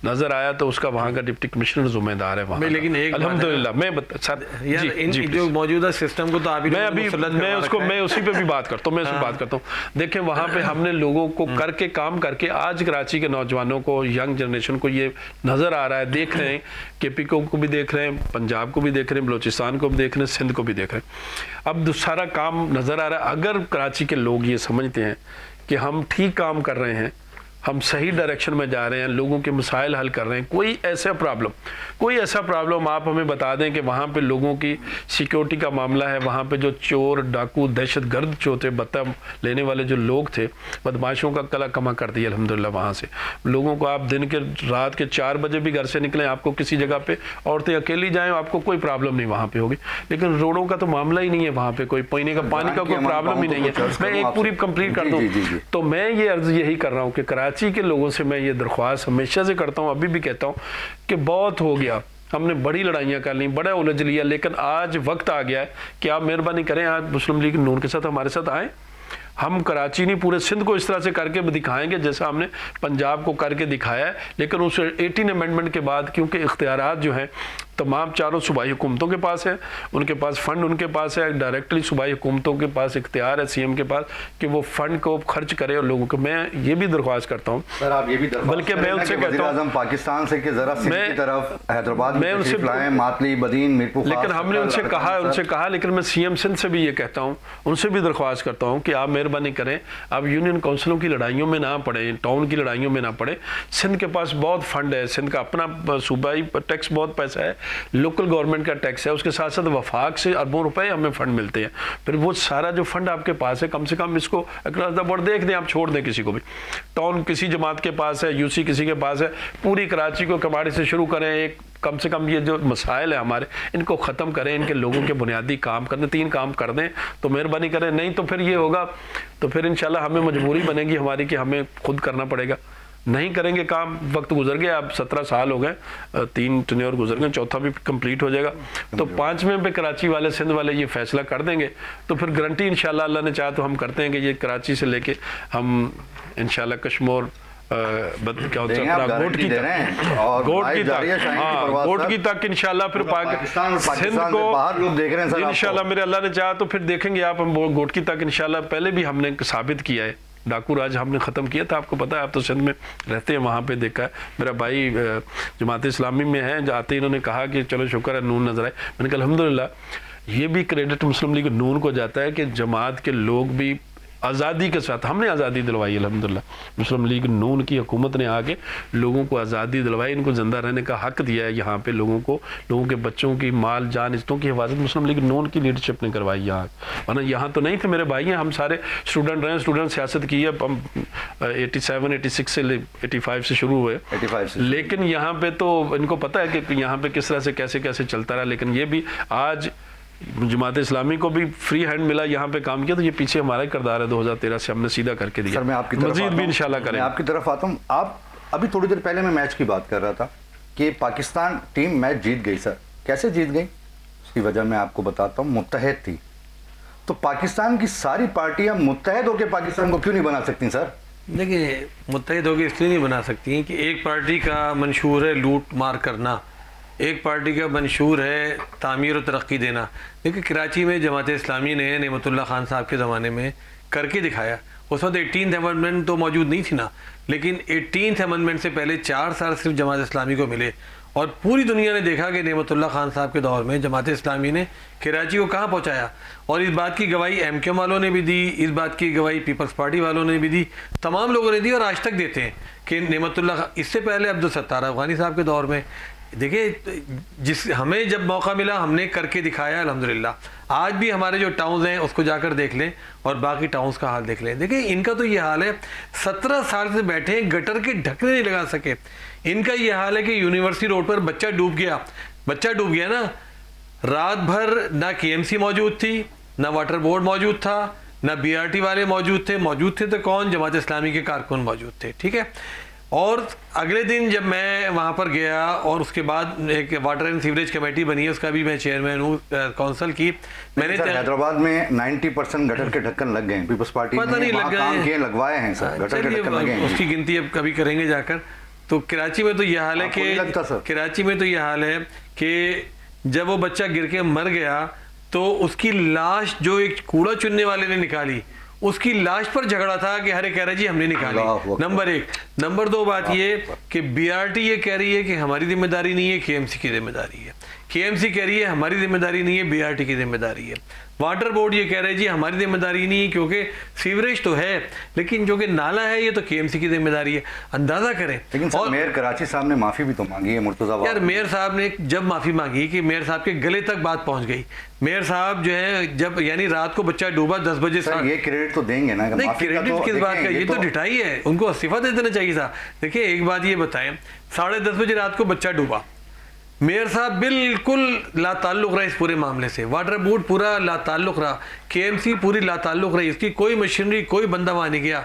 नजर आया तो उसका वहाँ का डिप्टी कमिश्नर जिम्मेदार है वहाँ। लेकिन एक अल्हम्दुलिल्लाह मैं सर यार इन जो मौजूदा सिस्टम को तो अभी मैं उसी पे भी बात करता हूँ, मैं उसकी बात करता हूँ। देखें वहाँ पे हमने लोगों को करके काम करके आज कराची के नौजवानों को, यंग जनरेशन को ये नजर आ रहा है, देख रहे हैं, KP को भी देख रहे हैं, पंजाब को भी देख रहे हैं, बलोचिस्तान को भी देख रहे हैं, सिंध को भी देख रहे हैं। अब सारा काम नज़र आ रहा है। अगर कराची के लोग ये समझते हैं कि हम ठीक काम कर रहे हैं, हम सही डायरेक्शन में जा रहे हैं, लोगों के मसाइल हल कर रहे हैं, कोई ऐसा प्रॉब्लम आप हमें बता दें कि वहाँ पे लोगों की सिक्योरिटी का मामला है, वहाँ पे जो चोर डाकू दहशत गर्द जो थे, बत्ता लेने वाले जो लोग थे, बदमाशों का कला कमा कर दिया अल्हम्दुलिल्लाह। वहाँ से लोगों को आप दिन के रात के 4 बजे भी घर से निकलें, आपको किसी जगह पे औरतें अकेली जाएँ, आपको कोई प्रॉब्लम नहीं वहाँ पे होगी। लेकिन रोडों का तो मामला ही नहीं है, वहाँ पे कोई पीने का पानी का कोई प्रॉब्लम ही नहीं है। मैं एक पूरी कंप्लीट कर दूँ तो मैं ये अर्ज यही कर रहा हूँ कि कराची के लोगों से मैं ये दरख्वास्त हमेशा से करता हूँ, अभी भी कहता हूँ कि बहुत हो गया, हमने बड़ी लड़ाइयाँ कर ली, बड़ा उलझ लिया, लेकिन आज वक्त आ गया है कि आप मेहरबानी करें, आज मुस्लिम लीग नून के साथ हमारे साथ आएँ। हम कराची नहीं पूरे सिंध को इस तरह से करके दिखाएंगे जैसा हमने पंजाब को करके दिखाया है। लेकिन उस 18 अमेंडमेंट के बाद क्योंकि इख्तियारात जो हैं तमाम चारों सूबाई हुकूमतों के पास है, उनके पास फंड उनके पास है, डायरेक्टली सूबाई हुकूमतों के पास इख्तियार है CM के पास कि वो फंड को खर्च करे और लोगों को। मैं ये भी दरख्वास्त करता हूँ सर, आप ये भी बल्कि मैं उनसे कहता हूँ पाकिस्तान से कि जरा सिंध की तरफ हैदराबाद में उनसे लाएं, मातली बदीन मीरपुर, लेकिन हमने उनसे कहा लेकिन मैं CM सिंध से भी ये कहता हूँ, उनसे भी दरख्वास्त करता हूँ कि आप मेहरबानी करें, आप यूनियन काउंसिलों की लड़ाइयों में ना पड़े, टाउन की लड़ाइयों में ना पड़े। सिंध के पास बहुत फंड है, सिंध का अपना सूबाई टैक्स बहुत पैसा है, लोकल गवर्नमेंट का टैक्स है, उसके साथ साथ वफाक से अरबों रुपए हमें फंड मिलते हैं। फिर वो सारा जो फंड आपके पास है, कम से कम इसको अक्रॉस द बोर्ड देख दें, आप छोड़ दें किसी को भी। टाउन किसी जमात के पास है, यूसी किसी के पास है, पूरी कराची को कबाड़ी से शुरू करें। एक कम से कम ये जो मसाइल है हमारे, इनको ख़त्म करें, इनके लोगों के बुनियादी काम करने, 3 काम कर दें तो मेहरबानी करें। नहीं तो फिर ये होगा, तो फिर इंशाल्लाह हमें मजबूरी बनेगी हमारी कि हमें खुद करना पड़ेगा। नहीं करेंगे काम, वक्त गुजर गया, अब 17 साल हो गए, 3 टेन्योर गुजर गए, चौथा भी कंप्लीट हो जाएगा, तो 5वें पे कराची वाले, सिंध वाले ये फैसला कर देंगे, तो फिर गारंटी इंशाल्लाह अल्लाह ने चाहा तो हम करते हैं कि ये कराची से लेके हम इंशाल्लाह कश्मीर क्या होता है गोट की तक, हाँ गोट की तक इंशाल्लाह, फिर पाकिस्तान सिंध को बाहर लोग देख रहे हैं सर, इंशाल्लाह मेरे अल्लाह ने चाहा तो फिर देखेंगे आप, हम गोट की तक इंशाल्लाह। पहले भी हमने साबित किया है, डाकू राज हमने ख़त्म किया था, आपको पता है, आप तो सिंध में रहते हैं, वहाँ पे देखा है। मेरा भाई जमात इस्लामी में है, आते इन्होंने कहा कि चलो शुक्र है नून नजर आए, मैंने कहा अल्हम्दुलिल्लाह। ये भी क्रेडिट मुस्लिम लीग नून को जाता है कि जमात के लोग भी आज़ादी के साथ, हमने आज़ादी दिलवाई अल्हम्दुलिल्लाह, मुस्लिम लीग नून की हुकूमत ने आके लोगों को आज़ादी दिलवाई, इनको ज़िंदा रहने का हक दिया है यहाँ पे लोगों को, लोगों के बच्चों की माल जान इज्जतों की हिफाजत मुस्लिम लीग नून की लीडरशिप ने करवाई यहाँ। वरना यहाँ तो नहीं थे, मेरे भाई हैं, हम सारे स्टूडेंट रहे, स्टूडेंट सियासत की है, हम 87 86 से 85 से शुरू हुए, 85 से, लेकिन यहाँ पे तो इनको पता है कि यहाँ पे किस तरह से कैसे कैसे चलता रहा। लेकिन ये भी आज जमात इस्लामी को भी फ्री हैंड मिला, यहाँ पे काम किया, तो ये पीछे हमारा ही किरदार है, 2013 से हमने सीधा करके दिया। सर मैं आपकी तरफ मजीद भी इंशाल्लाह करें। मैं आपकी तरफ आता हूँ। आप अभी थोड़ी देर पहले मैं मैच की बात कर रहा था कि पाकिस्तान टीम मैच जीत गई। सर कैसे जीत गई, उसकी वजह मैं आपको बताता हूँ, मुत्तहद थी। तो पाकिस्तान की सारी पार्टियां मुत्तहद होकर पाकिस्तान को क्यों नहीं बना सकती सर? देखिए, मुत्तहद होकर इसलिए नहीं बना सकती कि एक पार्टी का मंशूर है लूट मार करना, एक पार्टी का मंशूर है तामीर और तरक्की देना। देखिए, कराची में जमात इस्लामी ने नेमतुल्लाह खान साहब के ज़माने में करके दिखाया। उस वक्त 18th अमेंडमेंट तो मौजूद नहीं थी ना, लेकिन 18th अमेंडमेंट से पहले 4 साल सिर्फ जमात इस्लामी को मिले, और पूरी दुनिया ने देखा कि नेमतुल्लाह खान साहब के दौर में जमात इस्लामी ने कराची को कहाँ पहुँचाया। और इस बात की गवाही MKM वालों ने भी दी, इस बात की गवाही पीपल्स पार्टी वालों ने भी दी, तमाम लोगों ने दी, और आज तक देते हैं कि नेमतुल्लाह, इससे पहले अब्दुल सत्तार अफगानी साहब के दौर में, देखिए जिस हमें जब मौका मिला हमने करके दिखाया अल्हम्दुलिल्लाह। आज भी हमारे जो टाउन्स हैं उसको जाकर देख लें और बाकी टाउन्स का हाल देख लें। देखिए, इनका तो ये हाल है, 17 साल से बैठे हैं, गटर के ढकने नहीं लगा सके। इनका ये हाल है कि यूनिवर्सिटी रोड पर बच्चा डूब गया ना, रात भर ना KMC मौजूद थी, ना वाटर बोर्ड मौजूद था, ना BRT वाले मौजूद थे तो कौन, जमात इस्लामी के कारकुन मौजूद थे, ठीक है। और अगले दिन जब मैं वहाँ पर गया, और उसके बाद एक वाटर एंड सीवरेज कमेटी बनी है, उसका भी मैं चेयरमैन हूँ काउंसिल की। मैंने हैदराबाद में 90% गटर के ढक्कन लग गए, पीपल्स पार्टी पता नहीं लग गए, लगवाए हैं सर, गटर के ढक्कन लगे हैं। उसकी गिनती अब कभी करेंगे जाकर। तो कराची में तो ये हाल है कि जब वो बच्चा गिर के मर गया तो उसकी लाश जो एक कूड़ा चुनने वाले ने निकाली, उसकी लाश पर झगड़ा था कि हरे कह रहे जी हमने निकाली, नंबर 1। नंबर 2 बात ये कि BRT ये कह रही है कि हमारी जिम्मेदारी नहीं है, KMC की जिम्मेदारी है। KMC कह रही है हमारी जिम्मेदारी नहीं है, BRT की जिम्मेदारी है। वाटर बोर्ड ये कह रहे हैं जी हमारी जिम्मेदारी नहीं है, क्योंकि सीवरेज तो है लेकिन जो कि नाला है ये तो KMC की जिम्मेदारी है। अंदाजा करें। लेकिन सर, मेयर कराची साहब ने माफी भी तो मांगी है, मुर्तजा यार मेयर साहब ने जब माफी मांगी कि मेयर साहब के गले तक बात पहुंच गई। मेयर साहब जो है, जब यानी रात को बच्चा डूबा 10 बजे, सर ये क्रेडिट तो देंगे ना? नहीं, क्रेडिट किस बात का, ये तो ढिठाई है, उनको इस्तीफा दे देना चाहिए था। देखिए, एक बात ये बताएं, 10:30 बजे रात को बच्चा डूबा, मेयर साहब बिल्कुल लाताल्लुक रहा इस पूरे मामले से, वाटर बोर्ड पूरा लाताल्लुक रहा, KMC पूरी लाताल्लुक रही, इसकी कोई मशीनरी, कोई बंदा वहां नहीं गया।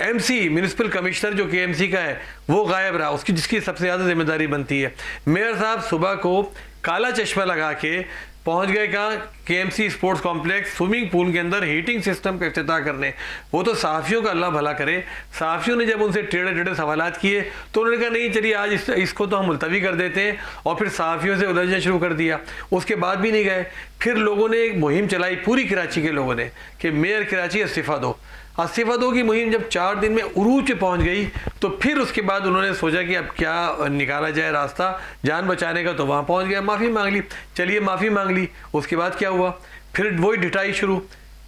MC म्यूनिसिपल कमिश्नर जो KMC का है वो गायब रहा, उसकी जिसकी सबसे ज्यादा जिम्मेदारी बनती है। मेयर साहब सुबह को काला चश्मा लगा के पहुंच गए कहाँ, KMC sports complex swimming pool के अंदर हीटिंग सिस्टम का इफ्तिताह करने। वो तो सहाफ़ियों का अल्लाह भला करे, सहाफ़ियों ने जब उनसे टेढ़े सवालात किए तो उन्होंने कहा नहीं चलिए आज इसको तो हम मुलतवी कर देते हैं, और फिर सहाफ़ियों से उलझना शुरू कर दिया। उसके बाद भी नहीं गए, फिर लोगों ने एक मुहिम चलाई, पूरी कराची के लोगों ने, कि मेयर कराची इस्तीफ़ा दो की मुहिम जब 4 दिन में उरूज पे पहुंच गई तो फिर उसके बाद उन्होंने सोचा कि अब क्या निकाला जाए रास्ता जान बचाने का, तो वहां पहुंच गया, माफ़ी मांग ली। चलिए माफ़ी मांग ली, उसके बाद क्या हुआ, फिर वही ढिठाई शुरू,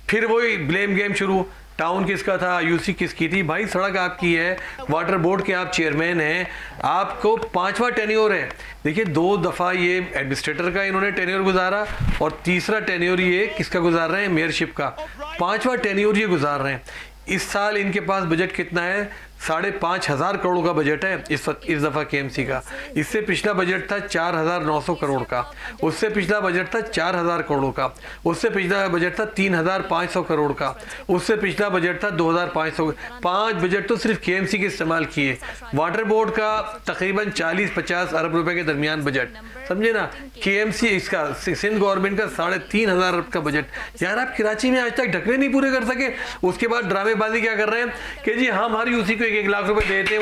फिर वही ब्लेम गेम शुरू। टाउन किसका था, यूसी किसकी थी? भाई सड़क आपकी है, वाटर बोर्ड के आप चेयरमैन हैं, आपको 5वां टेन्योर है। देखिए 2 दफ़ा ये एडमिनिस्ट्रेटर का इन्होंने टेन्योर गुजारा और तीसरा टेन्योर ये किसका गुजार रहे हैं, मेयरशिप का। 5वां टेन्योर ये गुजार रहे हैं। इस साल इनके पास बजट कितना है? 5,500 करोड़ का बजट है इस दफ़ा केएमसी का। इससे पिछला बजट था 4,900 करोड़ का, उससे पिछला बजट था 4,000 करोड़ का, उससे पिछला बजट था 3,500 करोड़ का, उससे पिछला बजट था 2,500। 5 बजट तो सिर्फ केएमसी के इस्तेमाल किए। वाटर बोर्ड का तकरीबन 40-50 अरब रुपए के दरमियान बजट, समझे ना। केएमसी इसका सिंध गवर्नमेंट का 3,500 अरब का बजट। यार आप कराची में आज तक ढकने नहीं पूरे कर सके, उसके बाद ड्रामेबाजी क्या कर रहे हैं कि जी हम हर यूसी को 1 लाख रुपए देते हैं,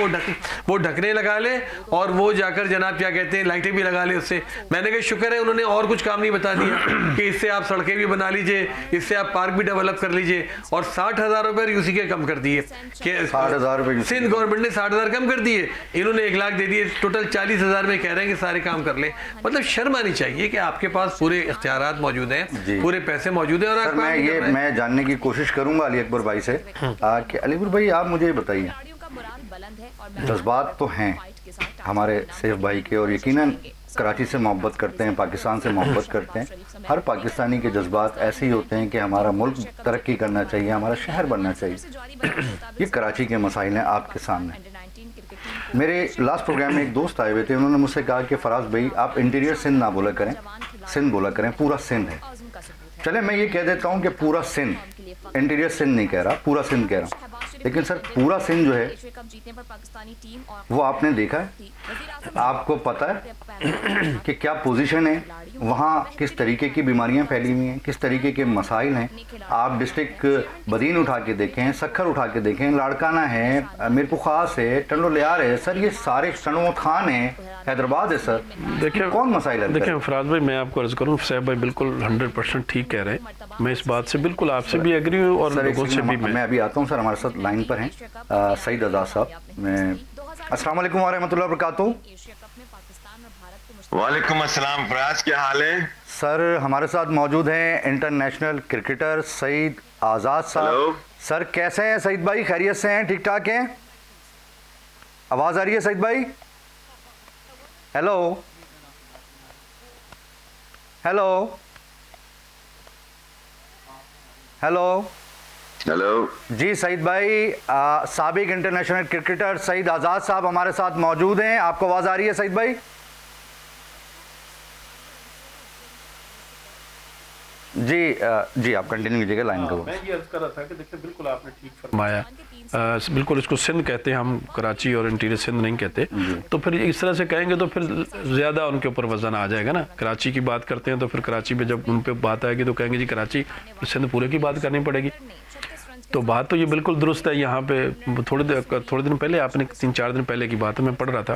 वो ढकने लगा ले और वो जाकर जनाब क्या कहते हैं लाइटें भी लगा ले उससे। मैंने कहा शुक्र है उन्होंने और कुछ काम नहीं बता दिया कि इससे आप सड़कें भी बना लीजिए, इससे आप पार्क भी डेवलप कर लीजिए। और 60,000 रुपए यूसी के कम कर दिए, 60,000 रुपए सिंध गवर्नमेंट ने 60,000 कम कर दिए, इन्होंने 1 लाख दे दिए। टोटल 40,000 में कह रहे हैं कि सारे काम कर ले। मतलब शर्म आनी चाहिए कि आपके पास पूरे इख्तियारात मौजूद हैं, पूरे पैसे मौजूद हैं। और सर मैं जानने की कोशिश करूंगा अली अकबर भाई से कि अली अकबर भाई आप मुझे बताइए, जज्बात तो हैं हमारे सैफ भाई के और यकीनन कराची से मोहब्बत करते हैं, पाकिस्तान से मोहब्बत करते हैं। हर पाकिस्तानी के जज्बात ऐसे ही होते हैं कि हमारा मुल्क तरक्की करना चाहिए, हमारा शहर बनना चाहिए। ये कराची के मसाइल हैं आपके सामने। मेरे लास्ट प्रोग्राम में एक दोस्त आए हुए थे, उन्होंने मुझसे कहा कि फराज भाई आप इंटीरियर सिंध ना बोला करें, सिंध बोला करें, पूरा सिंध है। चले मैं ये कह देता हूँ कि पूरा सिंध, इंटीरियर सिंध नहीं कह रहा, पूरा सिंध कह रहा हूँ। लेकिन सर पूरा सिंध जो है वो आपने देखा है, आपको पता है कि क्या पोजीशन है वहाँ, किस तरीके की बीमारियाँ फैली हुई हैं, किस तरीके के मसाइल हैं। आप डिस्ट्रिक्ट बदीन उठा के देखें, सखर उठा के देखें, लाड़काना है, मीरपुर खास है, टंडो लियार है, सर ये सारे सनोत खान है, हैदराबाद है। सर देखिए कौन मसाइल है? देखिए फराज भाई मैं आपको अर्ज करूँ, सैफ भाई बिल्कुल 100% ठीक कह रहे हैं। मैं इस बात से बिल्कुल आपसे भी एग्री हूँ और लोगों से भी। मैं अभी आता हूँ सर, हमारे साथ लाइन पर हैं सईद आज़ाद साहब। मैं अस्सलाम वालेकुम व रहमतुल्लाहि व बरकातहू। वालेकुम अस्सलाम, फराज क्या हाल है? सर हमारे साथ मौजूद हैं इंटरनेशनल क्रिकेटर सईद आज़ाद साहब। सर कैसे हैं सईद भाई, खैरियत से हैं, ठीक ठाक हैं? आवाज़ आ रही है सईद भाई? हेलो हेलो हेलो हेलो जी सईद भाई, साबिक इंटरनेशनल क्रिकेटर सईद आज़ाद साहब हमारे साथ मौजूद हैं। आपको आवाज़ आ रही है सईद भाई? जी आप कंटिन्यू कीजिएगा लाइन को। मैं ये अर्ज कर रहा था कि देखिए बिल्कुल आपने ठीक फरमाया, बिल्कुल इसको सिंध कहते हैं हम, कराची और इंटीरियर सिंध नहीं कहते। तो फिर इस तरह से कहेंगे तो फिर ज़्यादा उनके ऊपर वजन आ जाएगा ना। कराची की बात करते हैं तो फिर कराची पे जब उन पर बात आएगी तो कहेंगे जी कराची, सिंध पूरे की बात करनी पड़ेगी। तो बात तो ये बिल्कुल दुरुस्त है। यहाँ पे थोड़े दिन पहले, आपने 3-4 दिन पहले की बात है, मैं पढ़ रहा था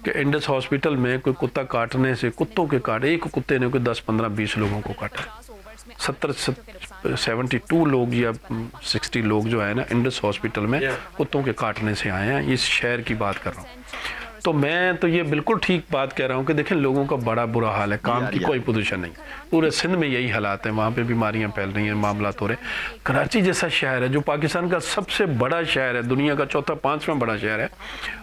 कि इंडस हॉस्पिटल में कोई कुत्ता काटने से, कुत्तों के काटे, एक कुत्ते ने कोई 10-15-20 लोगों को काटा। 72 लोग या 60 लोग जो है ना इंडस हॉस्पिटल में कुत्तों के काटने से आए हैं। इस शहर की बात कर रहा हूँ। तो मैं तो ये बिल्कुल ठीक बात कह रहा हूँ कि देखें लोगों का बड़ा बुरा हाल है, काम की कोई पोजीशन नहीं। पूरे सिंध में यही हालात हैं, वहाँ पे बीमारियाँ फैल रही हैं, मामलात हो रहे हैं। कराची जैसा शहर है जो पाकिस्तान का सबसे बड़ा शहर है, दुनिया का 4-5वां बड़ा शहर है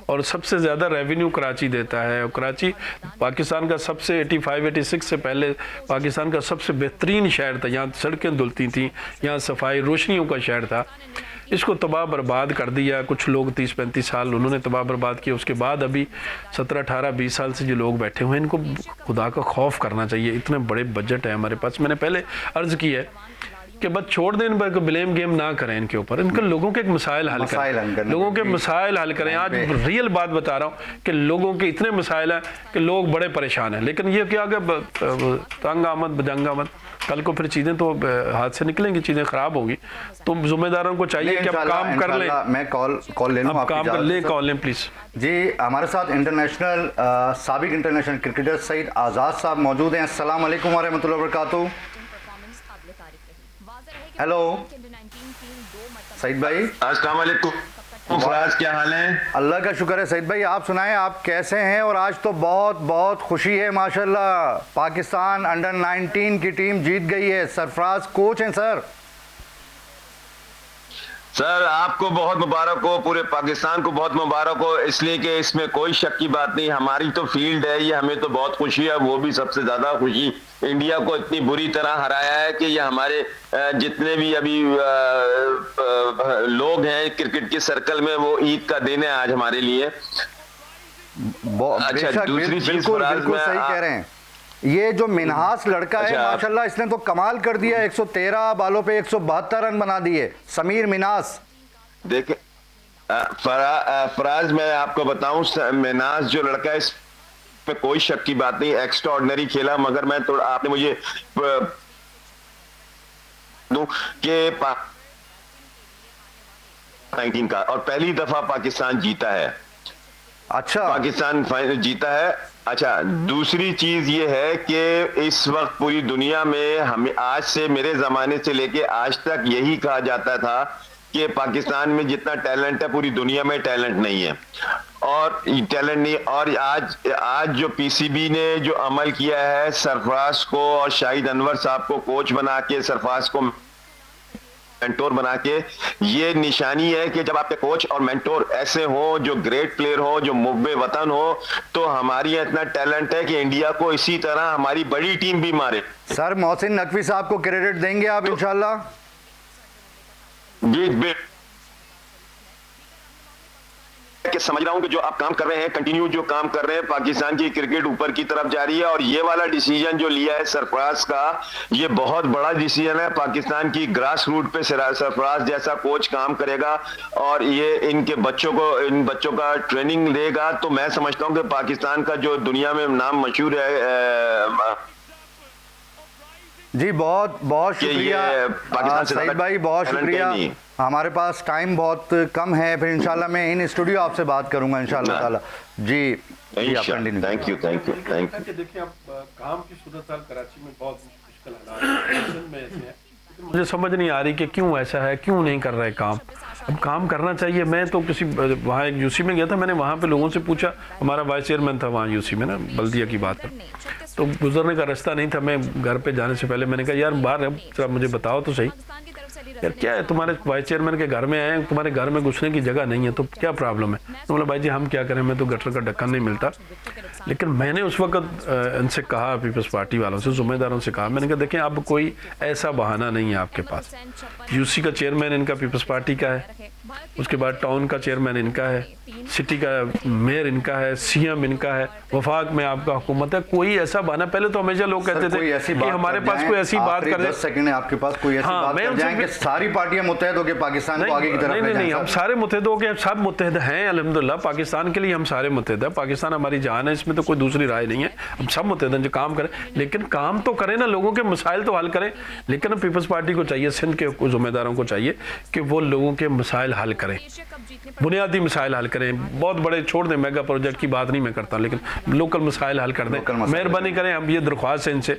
और सबसे ज़्यादा रेवेन्यू कराची देता है। और कराची पाकिस्तान का सबसे 85-86 से पहले पाकिस्तान का सबसे बेहतरीन शहर था। यहाँ सड़कें धुलती थीं, यहाँ सफाई, रोशनियों का शहर था। इसको तबाह बर्बाद कर दिया कुछ लोग, 30-35 साल उन्होंने तबाह बर्बाद किया। उसके बाद अभी 17-18-20 साल से जो लोग बैठे हुए हैं, इनको खुदा का खौफ करना चाहिए। इतने बड़े बजट है हमारे पास। मैंने पहले अर्ज की है कि बस छोड़ दें, इनको ब्लेम गेम ना करें इनके ऊपर। इनके लोगों के एक मसाइल हल करें, लोगों के मसाइल हल करें। आज रियल बात बता रहा हूँ कि लोगों के इतने मसाइल हैं कि लोग बड़े परेशान हैं। लेकिन ये क्या तंग आमद बजंग आमद, कल को फिर चीज़ें तो हाथ से निकलेंगी, चीज़ें ख़राब होगी। तो जिम्मेदारों को चाहिए कि अब काम कर लें। मैं कॉल ले लूँ, आप काम कर लें, कॉल लें प्लीज़। जी हमारे साथ इंटरनेशनल साबिक इंटरनेशनल क्रिकेटर सईद आज़ाद साहब मौजूद हैं। अस्सलाम वालेकुम व रहमतुल्लाहि व बरकातहू। हेलो सईद भाई। अस्सलाम वालेकुम फराज क्या हाल है? अल्लाह का शुक्र है सईद भाई, आप सुनाएं आप कैसे हैं? और आज तो बहुत बहुत खुशी है माशाल्लाह, पाकिस्तान अंडर 19 की टीम जीत गई है, सरफराज कोच हैं सर। सर आपको बहुत मुबारक हो, पूरे पाकिस्तान को बहुत मुबारक हो, इसलिए कि इसमें कोई शक की बात नहीं। हमारी तो फील्ड है ये, हमें तो बहुत खुशी है, वो भी सबसे ज्यादा खुशी इंडिया को इतनी बुरी तरह हराया है कि ये हमारे जितने भी अभी लोग हैं क्रिकेट के सर्कल में, वो ईद का दिन है आज हमारे लिए। अच्छा, बेशक, दूसरी चीज बिल्कुल फराज बिल्कुल में सही कह रहे हैं। ये जो मिन्हास लड़का है अच्छा, माशाल्लाह, इसने तो कमाल कर दिया। 113 बालों पे 172 रन बना दिए समीर मिन्हास। देखे फराज, मैं आपको बताऊं, मिन्हास जो लड़का है इस पे कोई शक की बात नहीं, एक्स्ट्रा ऑर्डिनरी खेला। मगर मैं थोड़ा, आपने मुझे दूं कि 19 का और पहली दफा पाकिस्तान जीता है। अच्छा, पाकिस्तान फाइनल जीता है। अच्छा, दूसरी चीज ये है कि इस वक्त पूरी दुनिया में हमें आज से, मेरे जमाने से लेके आज तक यही कहा जाता था कि पाकिस्तान में जितना टैलेंट है पूरी दुनिया में टैलेंट नहीं है, और टैलेंट नहीं। और आज जो पीसीबी ने जो अमल किया है, सरफराज को और शाहिद अनवर साहब को कोच बना के, सरफराज को मेंटोर बना के, ये निशानी है कि जब आपके कोच और मेंटोर ऐसे हो, जो ग्रेट प्लेयर हो, जो मुब्बे वतन हो, तो हमारी इतना टैलेंट है कि इंडिया को इसी तरह हमारी बड़ी टीम भी मारे। सर मोहसिन नकवी साहब को क्रेडिट देंगे आप इंशाल्लाह? जी, कि समझ रहा हूं कि जो आप काम कर रहे हैं, कंटिन्यू जो काम कर रहे हैं, पाकिस्तान की क्रिकेट ऊपर की तरफ जा रही है। और ये वाला डिसीजन जो लिया है सरफराज का, ये बहुत बड़ा डिसीजन है। पाकिस्तान की ग्रास रूट पे सरफराज जैसा कोच काम करेगा और ये इन बच्चों का ट्रेनिंग देगा, तो मैं समझता हूं कि पाकिस्तान का जो दुनिया में नाम मशहूर है। जी बहुत बहुत शुक्रिया सईद भाई, बहुत शुक्रिया। हमारे पास टाइम बहुत कम है, फिर इंशाल्लाह मैं इन स्टूडियो आपसे बात करूंगा इंशाल्लाह ताला। जी आप कंटिन्यू। Thank you. देखिए, अब काम की सूरत हाल कराची में बहुत मुश्किल हालात में ऐसे हैं, मुझे समझ नहीं आ रही कि क्यों ऐसा है, क्यों नहीं कर रहे काम। अब काम करना चाहिए। मैं तो किसी वहाँ एक यूसी में गया था, मैंने वहाँ पे लोगों से पूछा, हमारा वाइस चेयरमैन था वहाँ यूसी में ना, बल्दिया की बात है, तो गुजरने का रास्ता नहीं था। मैं घर पे जाने से पहले मैंने कहा यार बाहर जरा मुझे बताओ तो सही, यार क्या है, तुम्हारे वाइस चेयरमैन के घर में आए हैं, तुम्हारे घर में घुसने की जगह नहीं है, तो क्या प्रॉब्लम है? तो बोला भाई जी हम क्या करें, मैं तो गटर का ढक्कन नहीं मिलता। लेकिन मैंने उस वक्त इनसे कहा, पीपल्स पार्टी वालों से, जिम्मेदारों से कहा, मैंने कहा देखें अब कोई ऐसा बहाना नहीं है आपके पास। यूसी का चेयरमैन इनका पीपल्स पार्टी का है, उसके बाद टाउन का चेयरमैन इनका है, सिटी का मेयर इनका है, सीएम इनका है, वफाक में आपका हुकूमत है। कोई ऐसा बहाना, पहले तो हमेशा लोग कहते थे कि हमारे पास कोई ऐसी बात कर, 10 सेकंड है आपके पास, कोई ऐसी बात कर जाएं कि सारी पार्टियां मुत्तहद होकर पाकिस्तान को आगे की तरफ ले जाएं। नहीं, हम सारे मुत्तहद हो गए, सब मुत्तहद हैं अल्हम्दुलिल्लाह। पाकिस्तान के लिए हम सारे मुत्तहद हैं, पाकिस्तान हमारी जान है, इसमें तो कोई दूसरी राय नहीं है। हम सब मुत्तहद हैं जो काम करें, लेकिन काम तो करें ना, लोगों के मसाइल तो हल करें। लेकिन पीपल्स पार्टी को चाहिए, सिंध के जिम्मेदारों को चाहिए कि वो लोगों के मसाइल हल करें, बुनियादी मसाइल हल करें। बहुत बड़े छोड़ दें, मेगा प्रोजेक्ट की बात नहीं मैं करता, लेकिन लोकल मसाइल हल कर दें, मेहरबानी करें। हम ये दरख्वास्त है इनसे,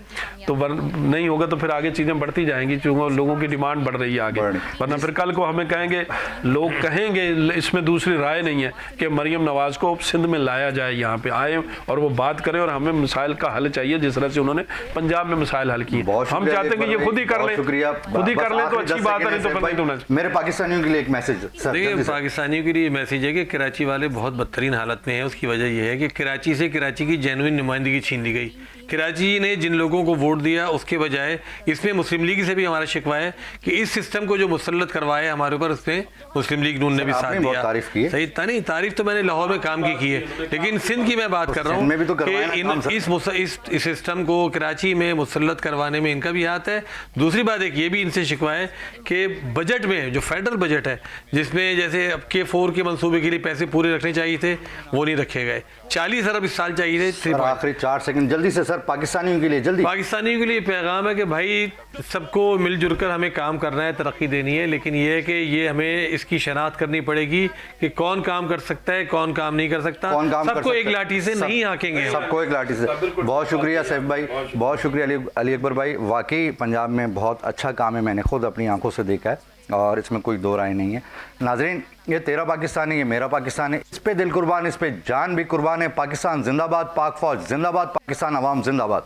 तो नहीं होगा तो फिर आगे चीज़ें बढ़ती जाएंगी, क्योंकि लोगों की डिमांड बढ़ रही है आगे, वरना फिर कल को हमें कहेंगे, लोग कहेंगे इसमें दूसरी राय नहीं है कि मरियम नवाज को सिंध में लाया जाए, यहाँ पे आए और वो बात करें, और हमें मसाइल का हल चाहिए जिस तरह से उन्होंने पंजाब में मसाइल हल किए। हम चाहते हैं कि ये खुद ही कर ले, खुद ही कर ले तो अच्छी बात है, नहीं तो फिर नहीं होना चाहिए। मेरे पाकिस्तानियों के लिए एक मैसेज। देखिए, पाकिस्तानियों के लिए मैसेज है कि कराची वाले बहुत बदतरीन हालत में हैं। उसकी वजह यह है कि कराची से कराची की जेन्युइन नुमाइंदगी छीन ली गई। कराची ने जिन लोगों को वोट दिया उसके बजाय, इसमें मुस्लिम लीग से भी हमारा शिकवा है कि इस सिस्टम को जो मुसल्लत करवाया हमारे ऊपर, उसमें मुस्लिम लीग नून ने भी साथ दिया। सही था नहीं, तारीफ तो मैंने लाहौर में काम की है, लेकिन सिंध की मैं बात कर रहा हूँ कि इस सिस्टम को कराची में मुसल्लत करवाने में इनका भी हाथ है। दूसरी बात एक ये भी इनसे शिकवा है कि बजट में जो फेडरल बजट है, जिसमें जैसे अब K4 के मंसूबे के लिए पैसे पूरे रखने चाहिए थे, वो नहीं रखे गए। 40 अरब इस साल चाहिए थे। आखिरी 4 सेकंड जल्दी से सर, पाकिस्तानियों के लिए जल्दी। पाकिस्तानियों के लिए पैगाम है कि भाई सबको मिलजुल कर हमें काम करना है, तरक्की देनी है, लेकिन ये है कि ये हमें इसकी शनाख्त करनी पड़ेगी कि कौन काम कर सकता है, कौन काम नहीं कर सकता। सबको एक लाठी से नहीं हाँकेंगे, सबको एक लाठी से। बहुत शुक्रिया सैफ भाई, बहुत शुक्रिया अली अकबर भाई। वाकई पंजाब में बहुत अच्छा काम है, मैंने खुद अपनी आंखों से देखा है और इसमें कोई दो राय नहीं है। नाजरीन, ये तेरा पाकिस्तान है, ये मेरा पाकिस्तान है, इस पे दिल कुर्बान, इस पे जान भी कुर्बान है। पाकिस्तान जिंदाबाद, पाक फौज जिंदाबाद, पाकिस्तान अवाम जिंदाबाद।